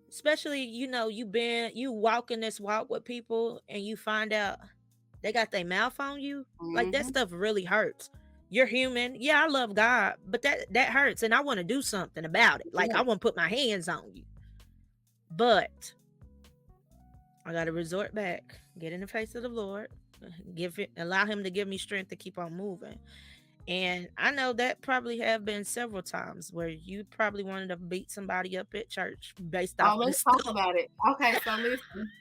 [SPEAKER 1] especially, you walking this walk with people and you find out they got their mouth on you. Like, that stuff really hurts. You're human. Yeah, I love God, but that hurts, and I want to do something about it. Like,
[SPEAKER 2] Yeah.
[SPEAKER 1] I want to put my hands on you, but I got to resort back, get in the face of the Lord, allow him to give me strength to keep on moving. And I know that probably have been several times where you probably wanted to beat somebody up at church based off
[SPEAKER 2] Oh,
[SPEAKER 1] of the
[SPEAKER 2] let's talk
[SPEAKER 1] stuff.
[SPEAKER 2] about it. Okay, so listen.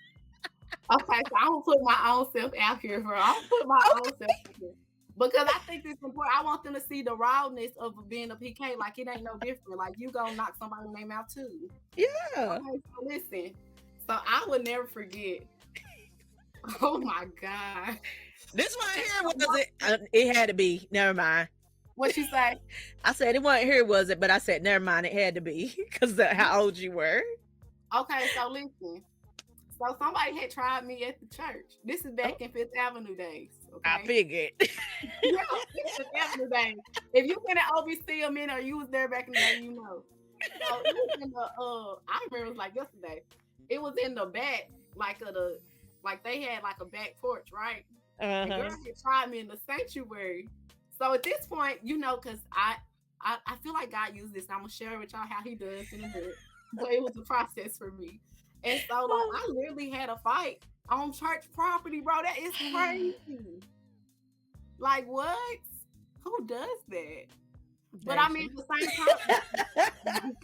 [SPEAKER 2] Okay, so I'm gonna put my own self out here, bro. I'm gonna put my own self out here because I think it's important. I want them to see the rawness of being a PK. Like it ain't no different. Like you gonna knock somebody's name out too.
[SPEAKER 1] Yeah.
[SPEAKER 2] Okay, so listen. So I would never forget. Oh my god.
[SPEAKER 1] This one here was it? It had to be. Never mind.
[SPEAKER 2] What you say?
[SPEAKER 1] I said it wasn't here, was it? But I said never mind. It had to be because of how old you were.
[SPEAKER 2] Okay, so listen. So somebody had tried me at the church. This is back in Fifth Avenue days. Okay?
[SPEAKER 1] I figured.
[SPEAKER 2] Yeah, Fifth Avenue days. If you been at OBC a minute or you was there back in the day, you know. So it was in the I remember it was like yesterday. It was in the back, like they had like a back porch, right? The girl had tried me in the sanctuary. So at this point, because I feel like God used this. And I'm gonna share with y'all how He does in a minute. But it was a process for me. And so like I literally had a fight on church property, bro. That is crazy. Like what? Who does that? But I mean, at the same time,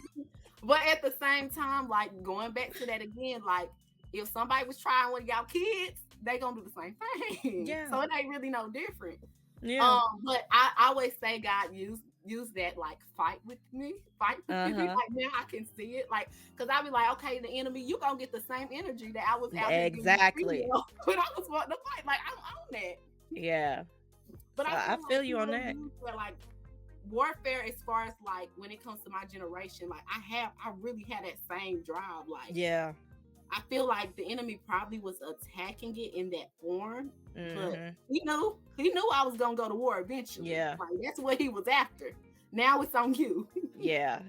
[SPEAKER 2] but at the same time, like going back to that again, like if somebody was trying one of y'all kids, they gonna do the same thing.
[SPEAKER 1] Yeah.
[SPEAKER 2] So it ain't really no different.
[SPEAKER 1] Yeah.
[SPEAKER 2] But I always say God use that, like fight with me. Like now I can see it, like because I be like, okay, the enemy, you gonna get the same energy that I was out
[SPEAKER 1] exactly
[SPEAKER 2] when I was wanting to fight. Like I'm on that.
[SPEAKER 1] Yeah.
[SPEAKER 2] But
[SPEAKER 1] so I feel you on that.
[SPEAKER 2] For, like warfare, as far as like when it comes to my generation, like I really had that same drive. Like
[SPEAKER 1] yeah,
[SPEAKER 2] I feel like the enemy probably was attacking it in that form, but he knew I was gonna go to war eventually.
[SPEAKER 1] Yeah,
[SPEAKER 2] like that's what he was after. Now it's on you.
[SPEAKER 1] Yeah,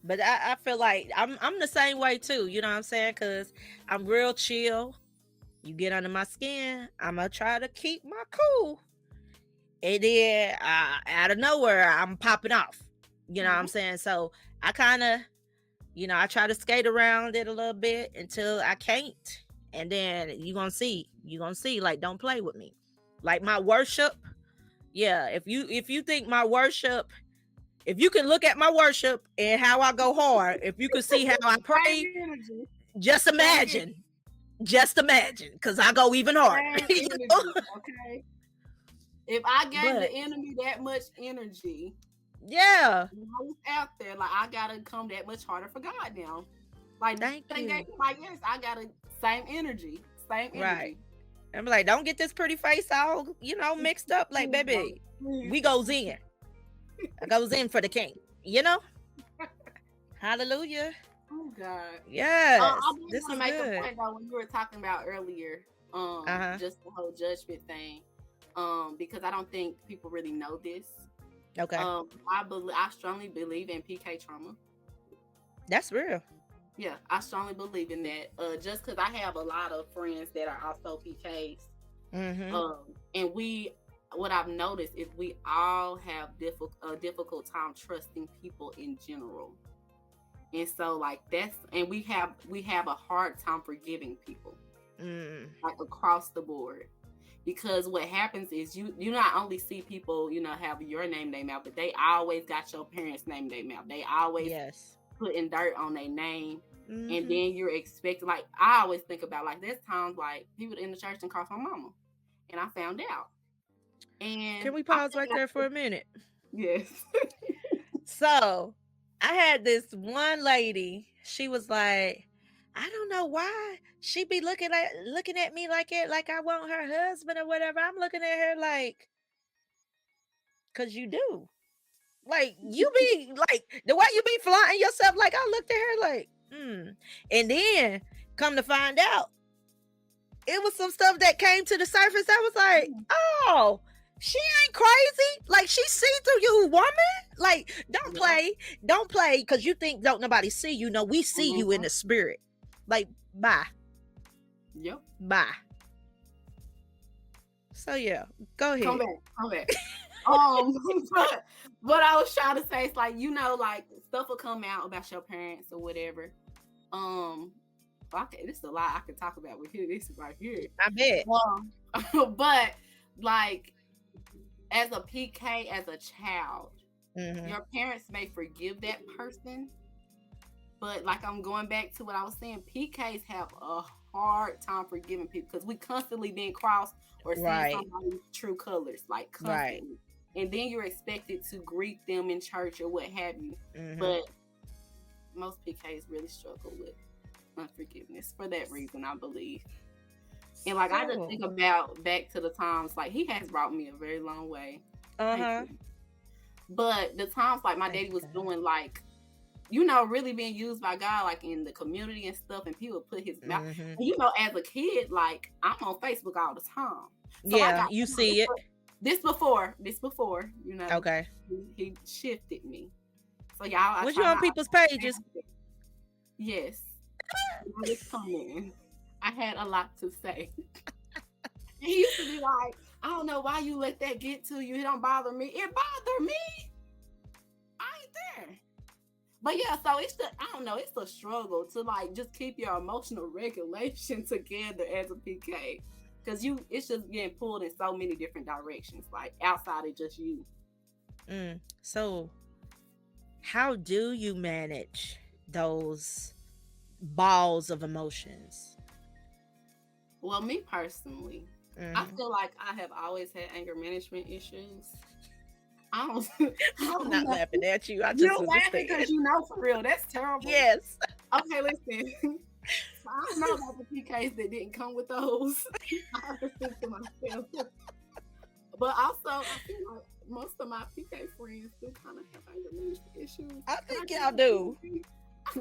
[SPEAKER 1] but I feel like I'm the same way too. You know what I'm saying? Because I'm real chill. You get under my skin, I'm gonna try to keep my cool, and then out of nowhere I'm popping off. You know what I'm saying? So I kind of, I try to skate around it a little bit until I can't. And then you're going to see, like, don't play with me. Like my worship. Yeah. If you think my worship, if you can look at my worship and how I go hard, if you can see how I pray, just imagine. Just imagine, because I go even harder.
[SPEAKER 2] Okay. If I gave the enemy that much energy,
[SPEAKER 1] yeah,
[SPEAKER 2] I was out there, like, I gotta come that much harder for God now. Like,
[SPEAKER 1] thank you.
[SPEAKER 2] Like, yes, I gotta same energy.
[SPEAKER 1] Right. I'm like, don't get this pretty face all, mixed up. Like, baby, we goes in. I goes in for the king, Hallelujah.
[SPEAKER 2] Oh God.
[SPEAKER 1] Yes.
[SPEAKER 2] I did want to make a point though when you were talking about earlier, just the whole judgment thing, because I don't think people really know this.
[SPEAKER 1] Okay.
[SPEAKER 2] I strongly believe in PK trauma.
[SPEAKER 1] That's real.
[SPEAKER 2] Yeah, I strongly believe in that. Just because I have a lot of friends that are also PKs, and what I've noticed is we all have a difficult time trusting people in general, and so like we have a hard time forgiving people, like across the board. Because what happens is you not only see people, have your name out, but they always got your parents' name out. They always putting dirt on their name. And then you're expecting, like, I always think about, like, there's times, like, people in the church and call my mama. And I found out. And
[SPEAKER 1] can we pause right there for a minute?
[SPEAKER 2] Yes.
[SPEAKER 1] So, I had this one lady. She was like, I don't know why she be looking at me like I want her husband or whatever. I'm looking at her like, cause you do. Like, you be like, the way you be flaunting yourself, like, I looked at her like, And then come to find out, it was some stuff that came to the surface. I was like, oh, she ain't crazy. Like, she see through you, woman. Like, don't play, because you think don't nobody see you. No, we see you in the spirit. Like, bye.
[SPEAKER 2] Yep.
[SPEAKER 1] Bye. So yeah, go ahead.
[SPEAKER 2] Come back. But I was trying to say, it's like, like, stuff will come out about your parents or whatever. This is a lot I could talk about with this right here.
[SPEAKER 1] I bet.
[SPEAKER 2] But like, as a PK, as a child, your parents may forgive that person, but like, I'm going back to what I was saying, PKs have a hard time forgiving people because we constantly being crossed or seeing somebody's true colors, like constantly. And then you're expected to greet them in church or what have you. But most PKs really struggle with unforgiveness for that reason, I believe. And like, I just think about back to the times, like, he has brought me a very long way. But the times like my daddy was doing, like, really being used by God, like in the community and stuff, and people put his mouth. And, as a kid, like, I'm on Facebook all the time. So
[SPEAKER 1] you see it.
[SPEAKER 2] This before,
[SPEAKER 1] Okay.
[SPEAKER 2] He shifted me. So y'all,
[SPEAKER 1] was you on people's pages?
[SPEAKER 2] Yes. I was commenting. I had a lot to say. He used to be like, I don't know why you let that get to you. It don't bother me. It bothered me. I ain't there. But yeah, so it's a struggle to, like, just keep your emotional regulation together as a PK. Because it's just getting pulled in so many different directions, like, outside of just you.
[SPEAKER 1] So, how do you manage those balls of emotions?
[SPEAKER 2] Well, me personally, I feel like I have always had anger management issues. I'm
[SPEAKER 1] not laughing at you. I just
[SPEAKER 2] You're laughing because for real, that's terrible.
[SPEAKER 1] Yes.
[SPEAKER 2] Okay, listen. I don't know about the PKs that didn't come with those. I have to think to myself. But also, I feel like most of my PK friends do kind of have anger management issues.
[SPEAKER 1] I think y'all do.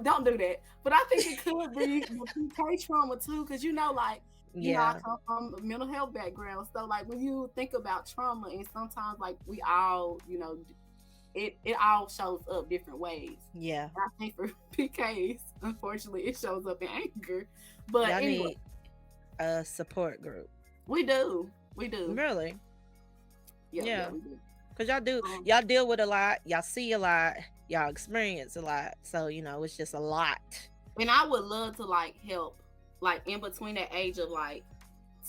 [SPEAKER 2] Don't do that. But I think it could be the PK trauma too, because like, I come from a mental health background. So like, when you think about trauma, and sometimes like we all, it all shows up different ways. Yeah. And I think for PKs, unfortunately, it shows up in anger. But
[SPEAKER 1] y'all need a support group.
[SPEAKER 2] We do.
[SPEAKER 1] Really?
[SPEAKER 2] Yeah. We do.
[SPEAKER 1] Because y'all deal with a lot. Y'all see a lot. y'all experience a lot. So, it's just a lot.
[SPEAKER 2] And I would love to like help, like in between that age of like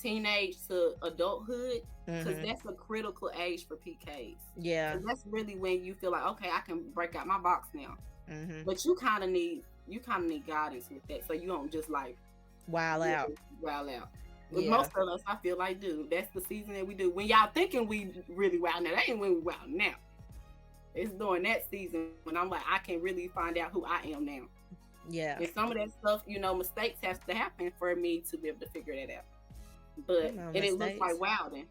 [SPEAKER 2] teenage to adulthood, because
[SPEAKER 1] Mm-hmm.
[SPEAKER 2] that's a critical age for PKs.
[SPEAKER 1] Yeah.
[SPEAKER 2] Because that's really when you feel like, okay, I can break out my box now.
[SPEAKER 1] Mm-hmm.
[SPEAKER 2] But you kind of need guidance with that, so you don't just like
[SPEAKER 1] Wild
[SPEAKER 2] really
[SPEAKER 1] out.
[SPEAKER 2] wild out. With
[SPEAKER 1] Yeah.
[SPEAKER 2] most of us, I feel like do. That's the season that we do. When y'all thinking we really wild now, that ain't when we wild now. It's during that season when I'm like, I can really find out who I am now.
[SPEAKER 1] Yeah.
[SPEAKER 2] And some of that stuff, mistakes have to happen for me to be able to figure that out. But and it looks like
[SPEAKER 1] Mistakes.
[SPEAKER 2] wilding.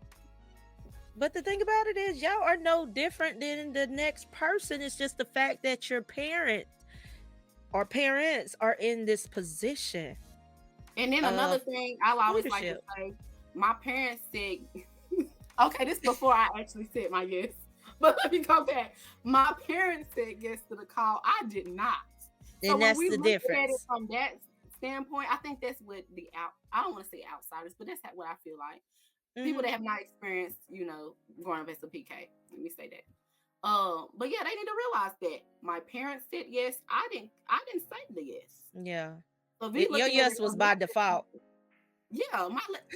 [SPEAKER 1] But the thing about it is, y'all are no different than the next person. It's just the fact that your parents are in this position
[SPEAKER 2] And then another
[SPEAKER 1] of
[SPEAKER 2] thing I always like to
[SPEAKER 1] leadership.
[SPEAKER 2] say, my parents said, okay, this is before I actually said my yes. But let me go back. My parents said yes to the call. I did not. So
[SPEAKER 1] And
[SPEAKER 2] when
[SPEAKER 1] that's
[SPEAKER 2] we
[SPEAKER 1] the
[SPEAKER 2] look at it
[SPEAKER 1] difference.
[SPEAKER 2] from that standpoint, I think that's what I don't want to say outsiders, but that's what I feel like. People
[SPEAKER 1] Mm-hmm.
[SPEAKER 2] that have not experienced, growing up as a PK. Let me say that. But yeah, they need to realize that my parents said yes. I didn't say the yes.
[SPEAKER 1] Yeah.
[SPEAKER 2] So if we
[SPEAKER 1] Your
[SPEAKER 2] looking at it
[SPEAKER 1] yes was
[SPEAKER 2] from
[SPEAKER 1] by
[SPEAKER 2] that
[SPEAKER 1] default.
[SPEAKER 2] perspective, yeah,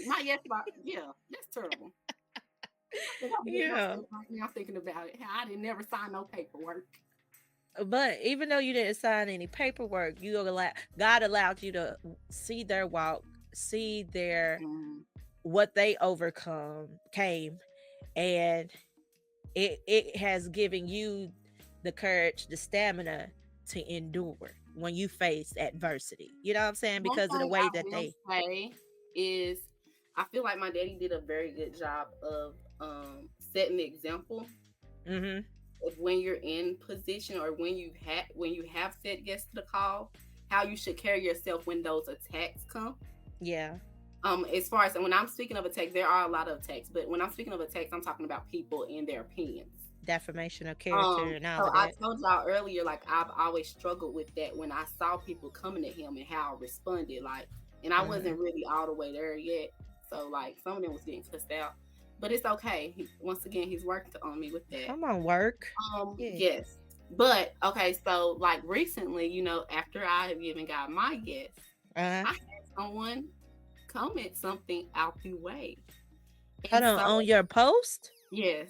[SPEAKER 2] my yes about yeah, that's terrible. I think I'm getting
[SPEAKER 1] Yeah.
[SPEAKER 2] myself right now thinking about it. How I didn't never sign no paperwork.
[SPEAKER 1] But even though you didn't sign any paperwork, God allowed you to see their walk, see their
[SPEAKER 2] Mm.
[SPEAKER 1] what they overcome came, and it has given you the courage, the stamina to endure when you face adversity. You know what I'm saying?
[SPEAKER 2] One
[SPEAKER 1] Because of the
[SPEAKER 2] thing
[SPEAKER 1] way
[SPEAKER 2] I
[SPEAKER 1] that
[SPEAKER 2] will
[SPEAKER 1] they.
[SPEAKER 2] say is I feel like my daddy did a very good job of setting the example
[SPEAKER 1] Mm-hmm.
[SPEAKER 2] of when you're in position or when you have said yes to the call, how you should carry yourself when those attacks come.
[SPEAKER 1] Yeah.
[SPEAKER 2] As far as when I'm speaking of attacks, there are a lot of attacks, but when I'm speaking of attacks, I'm talking about people and their opinions.
[SPEAKER 1] Defamation of character and all
[SPEAKER 2] So
[SPEAKER 1] of
[SPEAKER 2] I
[SPEAKER 1] that.
[SPEAKER 2] told y'all earlier, like I've always struggled with that when I saw people coming at him and how I responded, like, and I
[SPEAKER 1] Mm-hmm.
[SPEAKER 2] wasn't really all the way there yet. So like some of them was getting cussed out, but it's okay. Once again, he's working on me with that.
[SPEAKER 1] Come on, work. Yeah.
[SPEAKER 2] Yes, but okay. So like recently, after I have even got my yes,
[SPEAKER 1] Uh-huh.
[SPEAKER 2] I had someone comment something out the way,
[SPEAKER 1] Hold
[SPEAKER 2] and
[SPEAKER 1] on.
[SPEAKER 2] so
[SPEAKER 1] On your post?
[SPEAKER 2] yes,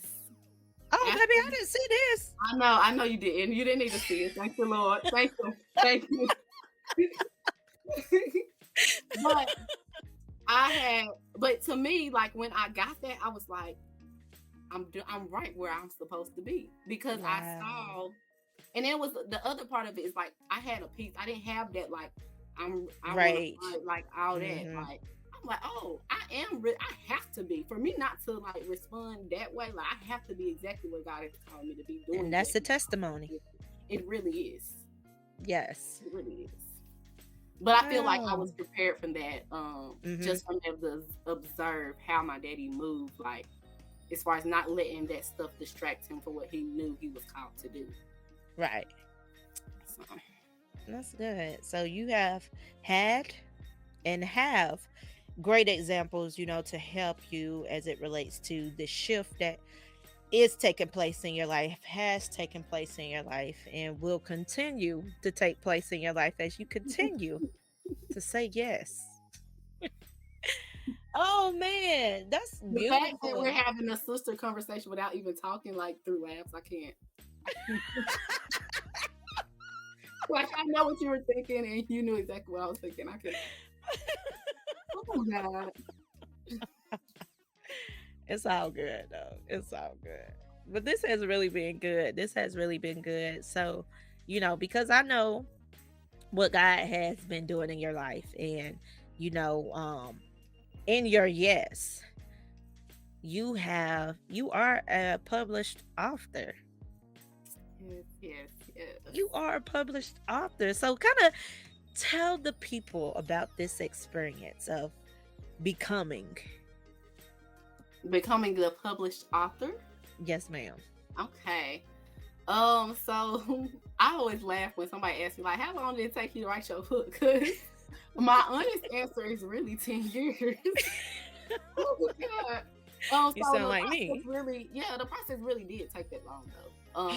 [SPEAKER 1] Oh, baby,
[SPEAKER 2] after
[SPEAKER 1] I didn't see this.
[SPEAKER 2] I know you didn't. You didn't need to see it. Thank you, Lord. Thank you. Thank you. but but to me, like when I got that, I was like, I'm right where I'm supposed to be because I
[SPEAKER 1] Wow.
[SPEAKER 2] saw, and it was the other part of it is like I had a piece. I didn't have that like I want to
[SPEAKER 1] Right.
[SPEAKER 2] fight like all that.
[SPEAKER 1] Mm-hmm.
[SPEAKER 2] Like I'm like, oh, I have to be for me not to like respond that way. Like I have to be exactly what God has called me to be
[SPEAKER 1] And
[SPEAKER 2] doing.
[SPEAKER 1] that's
[SPEAKER 2] What
[SPEAKER 1] the testimony.
[SPEAKER 2] it really is.
[SPEAKER 1] Yes.
[SPEAKER 2] It really is. But I feel like I
[SPEAKER 1] Wow.
[SPEAKER 2] was prepared from that,
[SPEAKER 1] Mm-hmm.
[SPEAKER 2] just from able to observe how my daddy moved, like as far as not letting that stuff distract him for what he knew he was called to do.
[SPEAKER 1] Right.
[SPEAKER 2] So,
[SPEAKER 1] That's good. So you have had and have great examples, to help you as it relates to the shift that is taking place in your life, has taken place in your life, and will continue to take place in your life as you continue to say yes. Oh man, that's
[SPEAKER 2] the fact that we're
[SPEAKER 1] beautiful.
[SPEAKER 2] having a sister conversation without even talking, like through laughs, I can't. Like I know what you were thinking, and you knew exactly what I was thinking. I could. Oh God.
[SPEAKER 1] It's all good though. It's all good. But this has really been good. This has really been good. So, because I know what God has been doing in your life, and in your yes, you are a published author.
[SPEAKER 2] Yes, yes,
[SPEAKER 1] You
[SPEAKER 2] yes.
[SPEAKER 1] are a published author. So kind of tell the people about this experience of becoming.
[SPEAKER 2] Becoming the published author.
[SPEAKER 1] Yes, ma'am.
[SPEAKER 2] Okay. So I always laugh when somebody asks me, like, how long did it take you to write your book? Because my honest answer is really 10 years. Oh my God.
[SPEAKER 1] You
[SPEAKER 2] So
[SPEAKER 1] sound
[SPEAKER 2] the
[SPEAKER 1] like
[SPEAKER 2] process
[SPEAKER 1] me.
[SPEAKER 2] really, yeah, the process really did take that long though.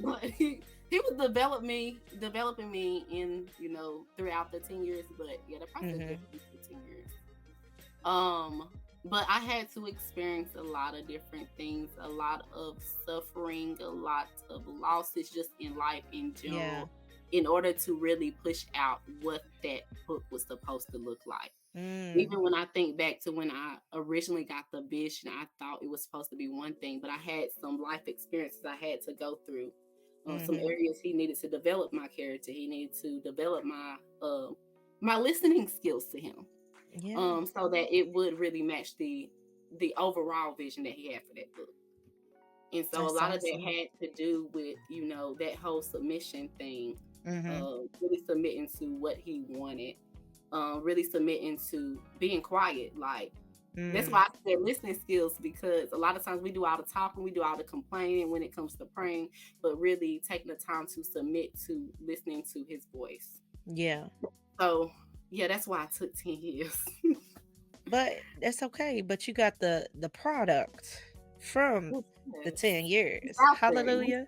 [SPEAKER 2] But he was developing me in, throughout the 10 years. But yeah, the process definitely took 10 years. But I had to experience a lot of different things, a lot of suffering, a lot of losses just in life in general, in order to really push out what that book was supposed to look like. Even when I think back to when I originally got the vision, I thought it was supposed to be one thing, but I had some life experiences I had to go through. Some areas he needed to develop my character. He needed to develop my listening skills to him. So that it would really match the overall vision that he had for that book. And so a lot of that had to do with, that whole submission thing, really submitting to what he wanted, really submitting to being quiet. Like, that's why I said listening skills, because a lot of times we do all the talking, we do all the complaining when it comes to praying, but really taking the time to submit to listening to his voice.
[SPEAKER 1] Yeah.
[SPEAKER 2] So, yeah, that's why it took 10 years.
[SPEAKER 1] But that's okay. But you got the product from the 10 years. Hallelujah.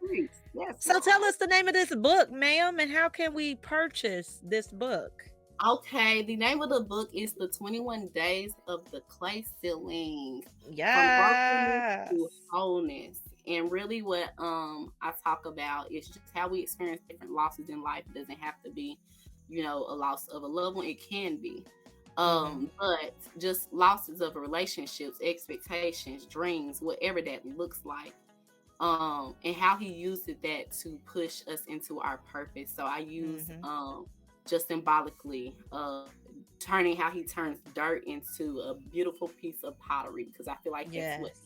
[SPEAKER 2] Yes,
[SPEAKER 1] so tell us the name of this book, ma'am, and how can we purchase this book?
[SPEAKER 2] Okay, the name of the book is The 21 Days of the Clay Ceiling.
[SPEAKER 1] Yeah.
[SPEAKER 2] From Brokenness to Wholeness. And really what I talk about is just how we experience different losses in life. It doesn't have to be, a loss of a loved one. It can be. But just losses of relationships, expectations, dreams, whatever that looks like. And how he used that to push us into our purpose. So I use just symbolically turning how he turns dirt into a beautiful piece of pottery, because I feel like that's what.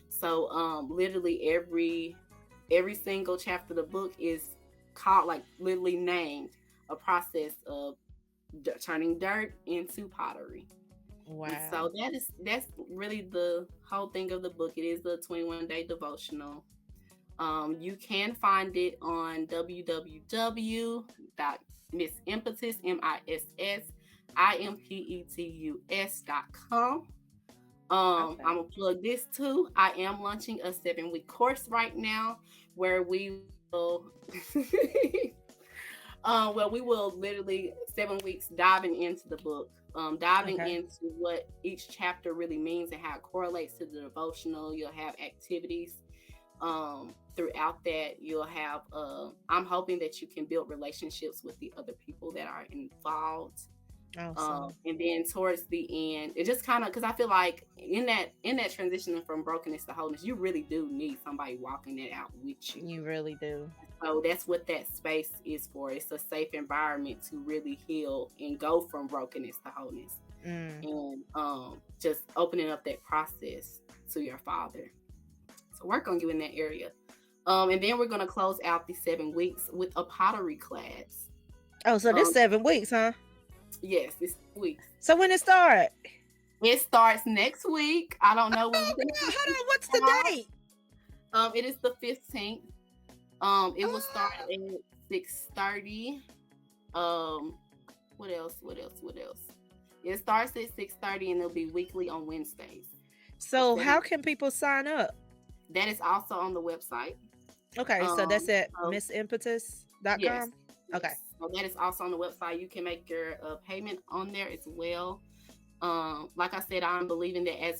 [SPEAKER 2] So literally every single chapter of the book is called, like, literally named a process of turning dirt into pottery. Wow. And so that's really the whole thing of the book. It is the 21-day devotional. You can find it on www.missimpetous.com. I'm gonna plug this too. I am launching a 7-week course right now where we will we will literally 7 weeks diving into the book, diving into what each chapter really means and how it correlates to the devotional. You'll have activities throughout that. You'll have I'm hoping that you can build relationships with the other people that are involved. Awesome. And then towards the end, it just kind of, because I feel like in that transition from brokenness to wholeness, you really do need somebody walking that out with you.
[SPEAKER 1] You really do.
[SPEAKER 2] So that's what that space is for. It's a safe environment to really heal and go from brokenness to wholeness. And just opening up that process to your Father. So work on you in that area. And then we're going to close out the 7 weeks with a pottery class.
[SPEAKER 1] Oh, so this 7 weeks, huh?
[SPEAKER 2] Yes, it's weeks.
[SPEAKER 1] So when it start?
[SPEAKER 2] It starts next week. I don't know when.
[SPEAKER 1] Hold on, what's the date?
[SPEAKER 2] It is the 15th. It will start at 6:30. What else? It starts at 6:30 and it'll be weekly on Wednesdays.
[SPEAKER 1] So how can people sign up?
[SPEAKER 2] That is also on the website.
[SPEAKER 1] Okay, so that's at missimpetus.com?
[SPEAKER 2] Yes.
[SPEAKER 1] Okay.
[SPEAKER 2] So that is also on the website. You can make your payment on there as well. Like I said, I'm believing that I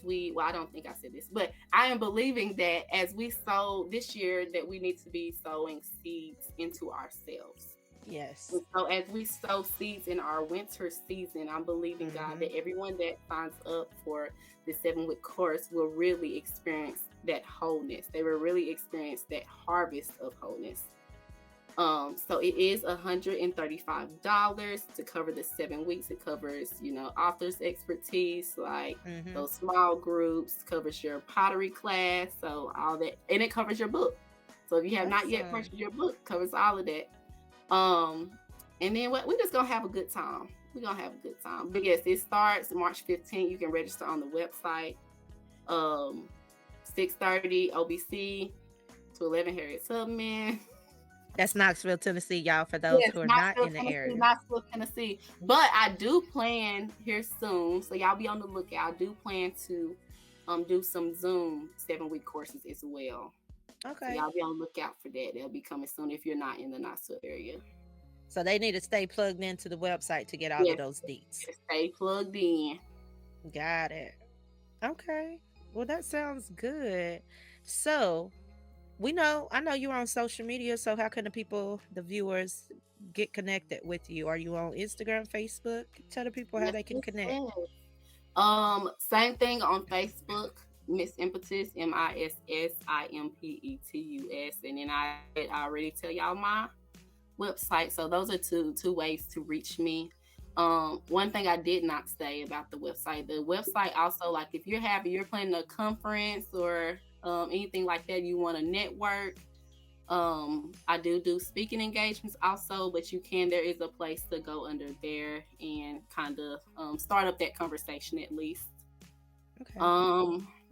[SPEAKER 2] don't think I said this, but I am believing that as we sow this year, that we need to be sowing seeds into ourselves.
[SPEAKER 1] Yes.
[SPEAKER 2] And so as we sow seeds in our winter season, I'm believing God that everyone that signs up for the 7-week course will really experience that wholeness. They will really experience that harvest of wholeness. So it is $135 to cover the 7 weeks. It covers, author's expertise, like those small groups, covers your pottery class, so all that, and it covers your book. So if you have not yet purchased your book, covers all of that. And then we're just gonna have a good time. We're gonna have a good time. But yes, it starts March 15th. You can register on the website. 6:30 OBC to 11 Harriet Tubman.
[SPEAKER 1] That's Knoxville, Tennessee, y'all, for those who are not in the area.
[SPEAKER 2] Knoxville, Tennessee. But I do plan here soon, so y'all be on the lookout. I do plan to do some Zoom 7-week courses as well. So
[SPEAKER 1] Okay.
[SPEAKER 2] y'all be on the lookout for that. They'll be coming soon if you're not in the Knoxville area.
[SPEAKER 1] So they need to stay plugged into the website to get all of
[SPEAKER 2] Yes,
[SPEAKER 1] those deets.
[SPEAKER 2] just stay plugged in.
[SPEAKER 1] Got it. Okay. Well, that sounds good. So I know you're on social media. So how can the people, the viewers, get connected with you? Are you on Instagram, Facebook? Tell the people how
[SPEAKER 2] Yes,
[SPEAKER 1] they can
[SPEAKER 2] yes,
[SPEAKER 1] connect.
[SPEAKER 2] yes. Same thing on Facebook, Miss Impetus, MISSIMPETUS, and then I did already tell y'all my website. So those are two ways to reach me. One thing I did not say about the website. The website also, like if you're planning a conference or anything like that, you want to network. I do speaking engagements also, but there is a place to go under there and kind of start up that conversation at least.
[SPEAKER 1] Okay.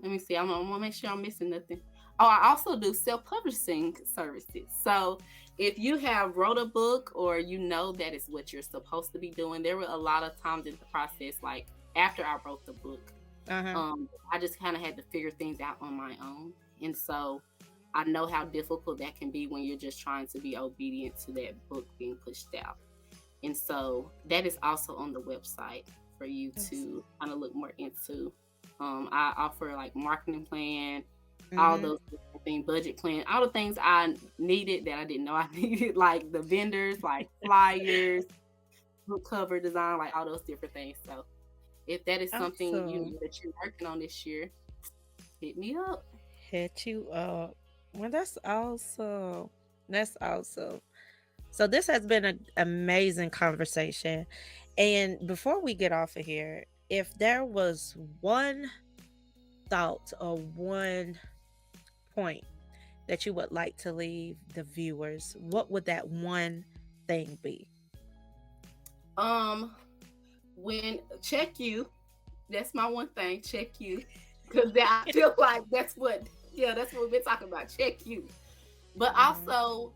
[SPEAKER 2] Let me see. I want to make sure I'm missing nothing. Oh, I also do self-publishing services. So if you have wrote a book or you know that is what you're supposed to be doing, there were a lot of times in the process, like after I wrote the book,
[SPEAKER 1] Uh huh.
[SPEAKER 2] I just kind of had to figure things out on my own. And so I know how difficult that can be when you're just trying to be obedient to that book being pushed out. And so that is also on the website for you to kind of look more into. I offer like marketing plan, all
[SPEAKER 1] Mm-hmm.
[SPEAKER 2] those different things, budget plan, all the things I needed that I didn't know I needed, like the vendors, like flyers, book cover design, like all those different things. So if that is something
[SPEAKER 1] Awesome.
[SPEAKER 2] that you're working on this year, hit me up.
[SPEAKER 1] Hit you up. Well, that's awesome. That's awesome. So this has been an amazing conversation. And before we get off of here, if there was one thought or one point that you would like to leave the viewers, what would that one thing be?
[SPEAKER 2] Um, when check you, that's my one thing. Check you, because I feel like that's what we've been talking about. Check you, but
[SPEAKER 1] Mm-hmm.
[SPEAKER 2] also,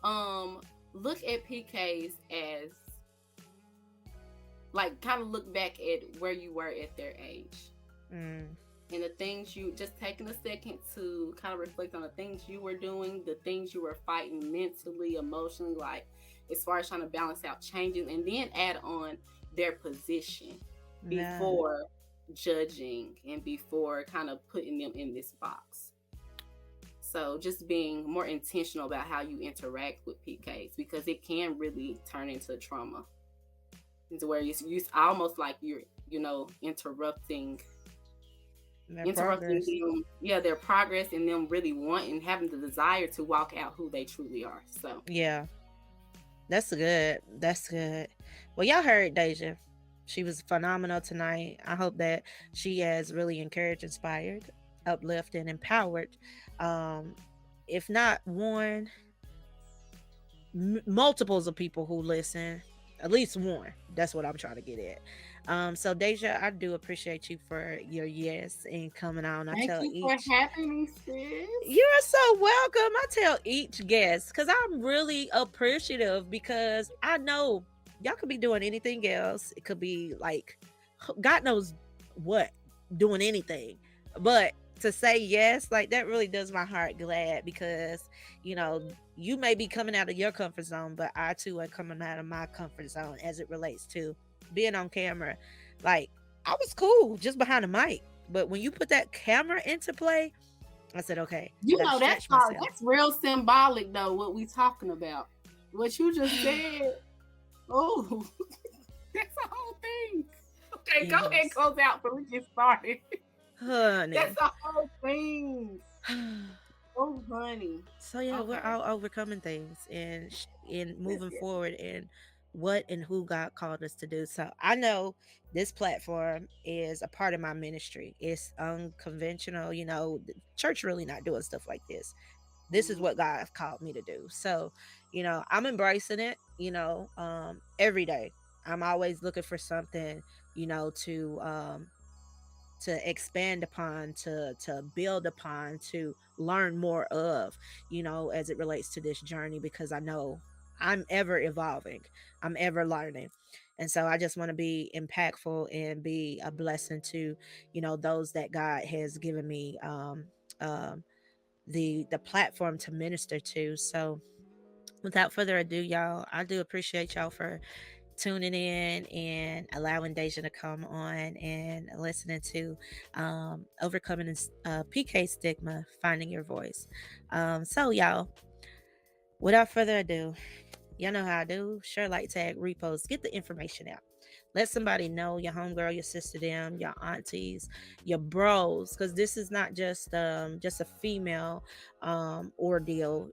[SPEAKER 2] um, look at PKs as like kind of look back at where you were at their age
[SPEAKER 1] Mm,
[SPEAKER 2] and the things you just taking a second to kind of reflect on the things you were doing, the things you were fighting mentally, emotionally, like as far as trying to balance out changes, and then add on their position
[SPEAKER 1] nah.
[SPEAKER 2] before judging and before kind of putting them in this box. So just being more intentional about how you interact with PKs because it can really turn into trauma. It's where you almost like you're interrupting
[SPEAKER 1] Their
[SPEAKER 2] interrupting
[SPEAKER 1] progress.
[SPEAKER 2] them, yeah, their progress and them really wanting having the desire to walk out who they truly are. So
[SPEAKER 1] Yeah, that's good. That's good. Well, y'all heard Deja. She was phenomenal tonight. I hope that she has really encouraged, inspired, uplifted, and empowered. Um, if not one, multiples of people who listen, at least one. That's what I'm trying to get at. So Deja, I do appreciate you for your yes and coming on. I
[SPEAKER 2] thank
[SPEAKER 1] tell
[SPEAKER 2] you for
[SPEAKER 1] each
[SPEAKER 2] having me, sis.
[SPEAKER 1] You're so welcome. I tell each guest because I'm really appreciative because I know y'all could be doing anything else. It could be like God knows what, doing anything. But to say yes, like that really does my heart glad because, you may be coming out of your comfort zone, but I too am coming out of my comfort zone as it relates to being on camera. Like, I was cool just behind the mic. But when you put that camera into play, I said, okay, I
[SPEAKER 2] You
[SPEAKER 1] got to
[SPEAKER 2] know
[SPEAKER 1] stretch myself.
[SPEAKER 2] that's real symbolic though. What we talking about? What you just said. Oh, that's the whole thing. Okay, go ahead, and
[SPEAKER 1] Yes,
[SPEAKER 2] close out so we get started. That's
[SPEAKER 1] honey.
[SPEAKER 2] the whole thing. Oh, honey.
[SPEAKER 1] So yeah, we're
[SPEAKER 2] Okay.
[SPEAKER 1] all overcoming things and
[SPEAKER 2] Yes,
[SPEAKER 1] moving
[SPEAKER 2] yes.
[SPEAKER 1] forward in what and who God called us to do. So I know this platform is a part of my ministry. It's unconventional. The church really not doing stuff like this. This is
[SPEAKER 2] Mhm.
[SPEAKER 1] what God called me to do. So, I'm embracing it. Every day. I'm always looking for something, to expand upon, to build upon, to learn more of, as it relates to this journey because I know I'm ever evolving. I'm ever learning. And so I just want to be impactful and be a blessing to, those that God has given me um the platform to minister to. So without further ado, y'all, I do appreciate y'all for tuning in and allowing Deja to come on and listening to Overcoming PK Stigma, Finding Your Voice. So, y'all, without further ado, y'all know how I do. Share, like, tag, repost, get the information out. Let somebody know, your homegirl, your sister, them, your aunties, your bros, because this is not just a female ordeal.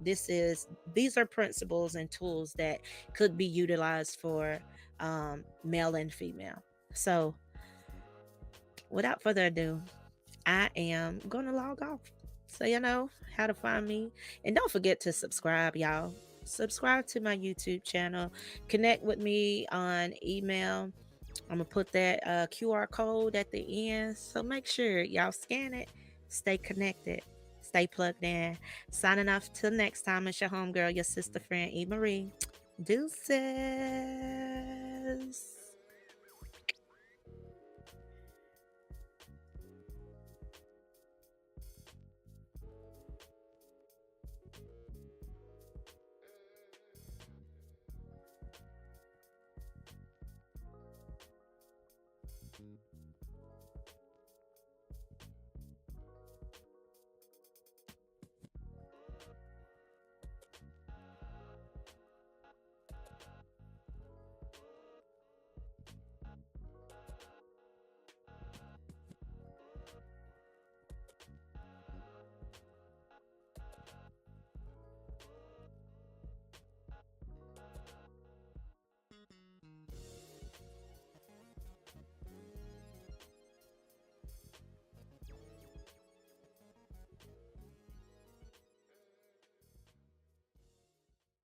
[SPEAKER 1] These are principles and tools that could be utilized for male and female. So, without further ado, I am going to log off. So, you know how to find me. And don't forget to subscribe, y'all. Subscribe to my YouTube channel. Connect with me on email. I'm going to put that QR code at the end. So, make sure y'all scan it. Stay connected. Stay plugged in. Signing off till next time. It's your homegirl, your sister friend, E.Marie. Deuces.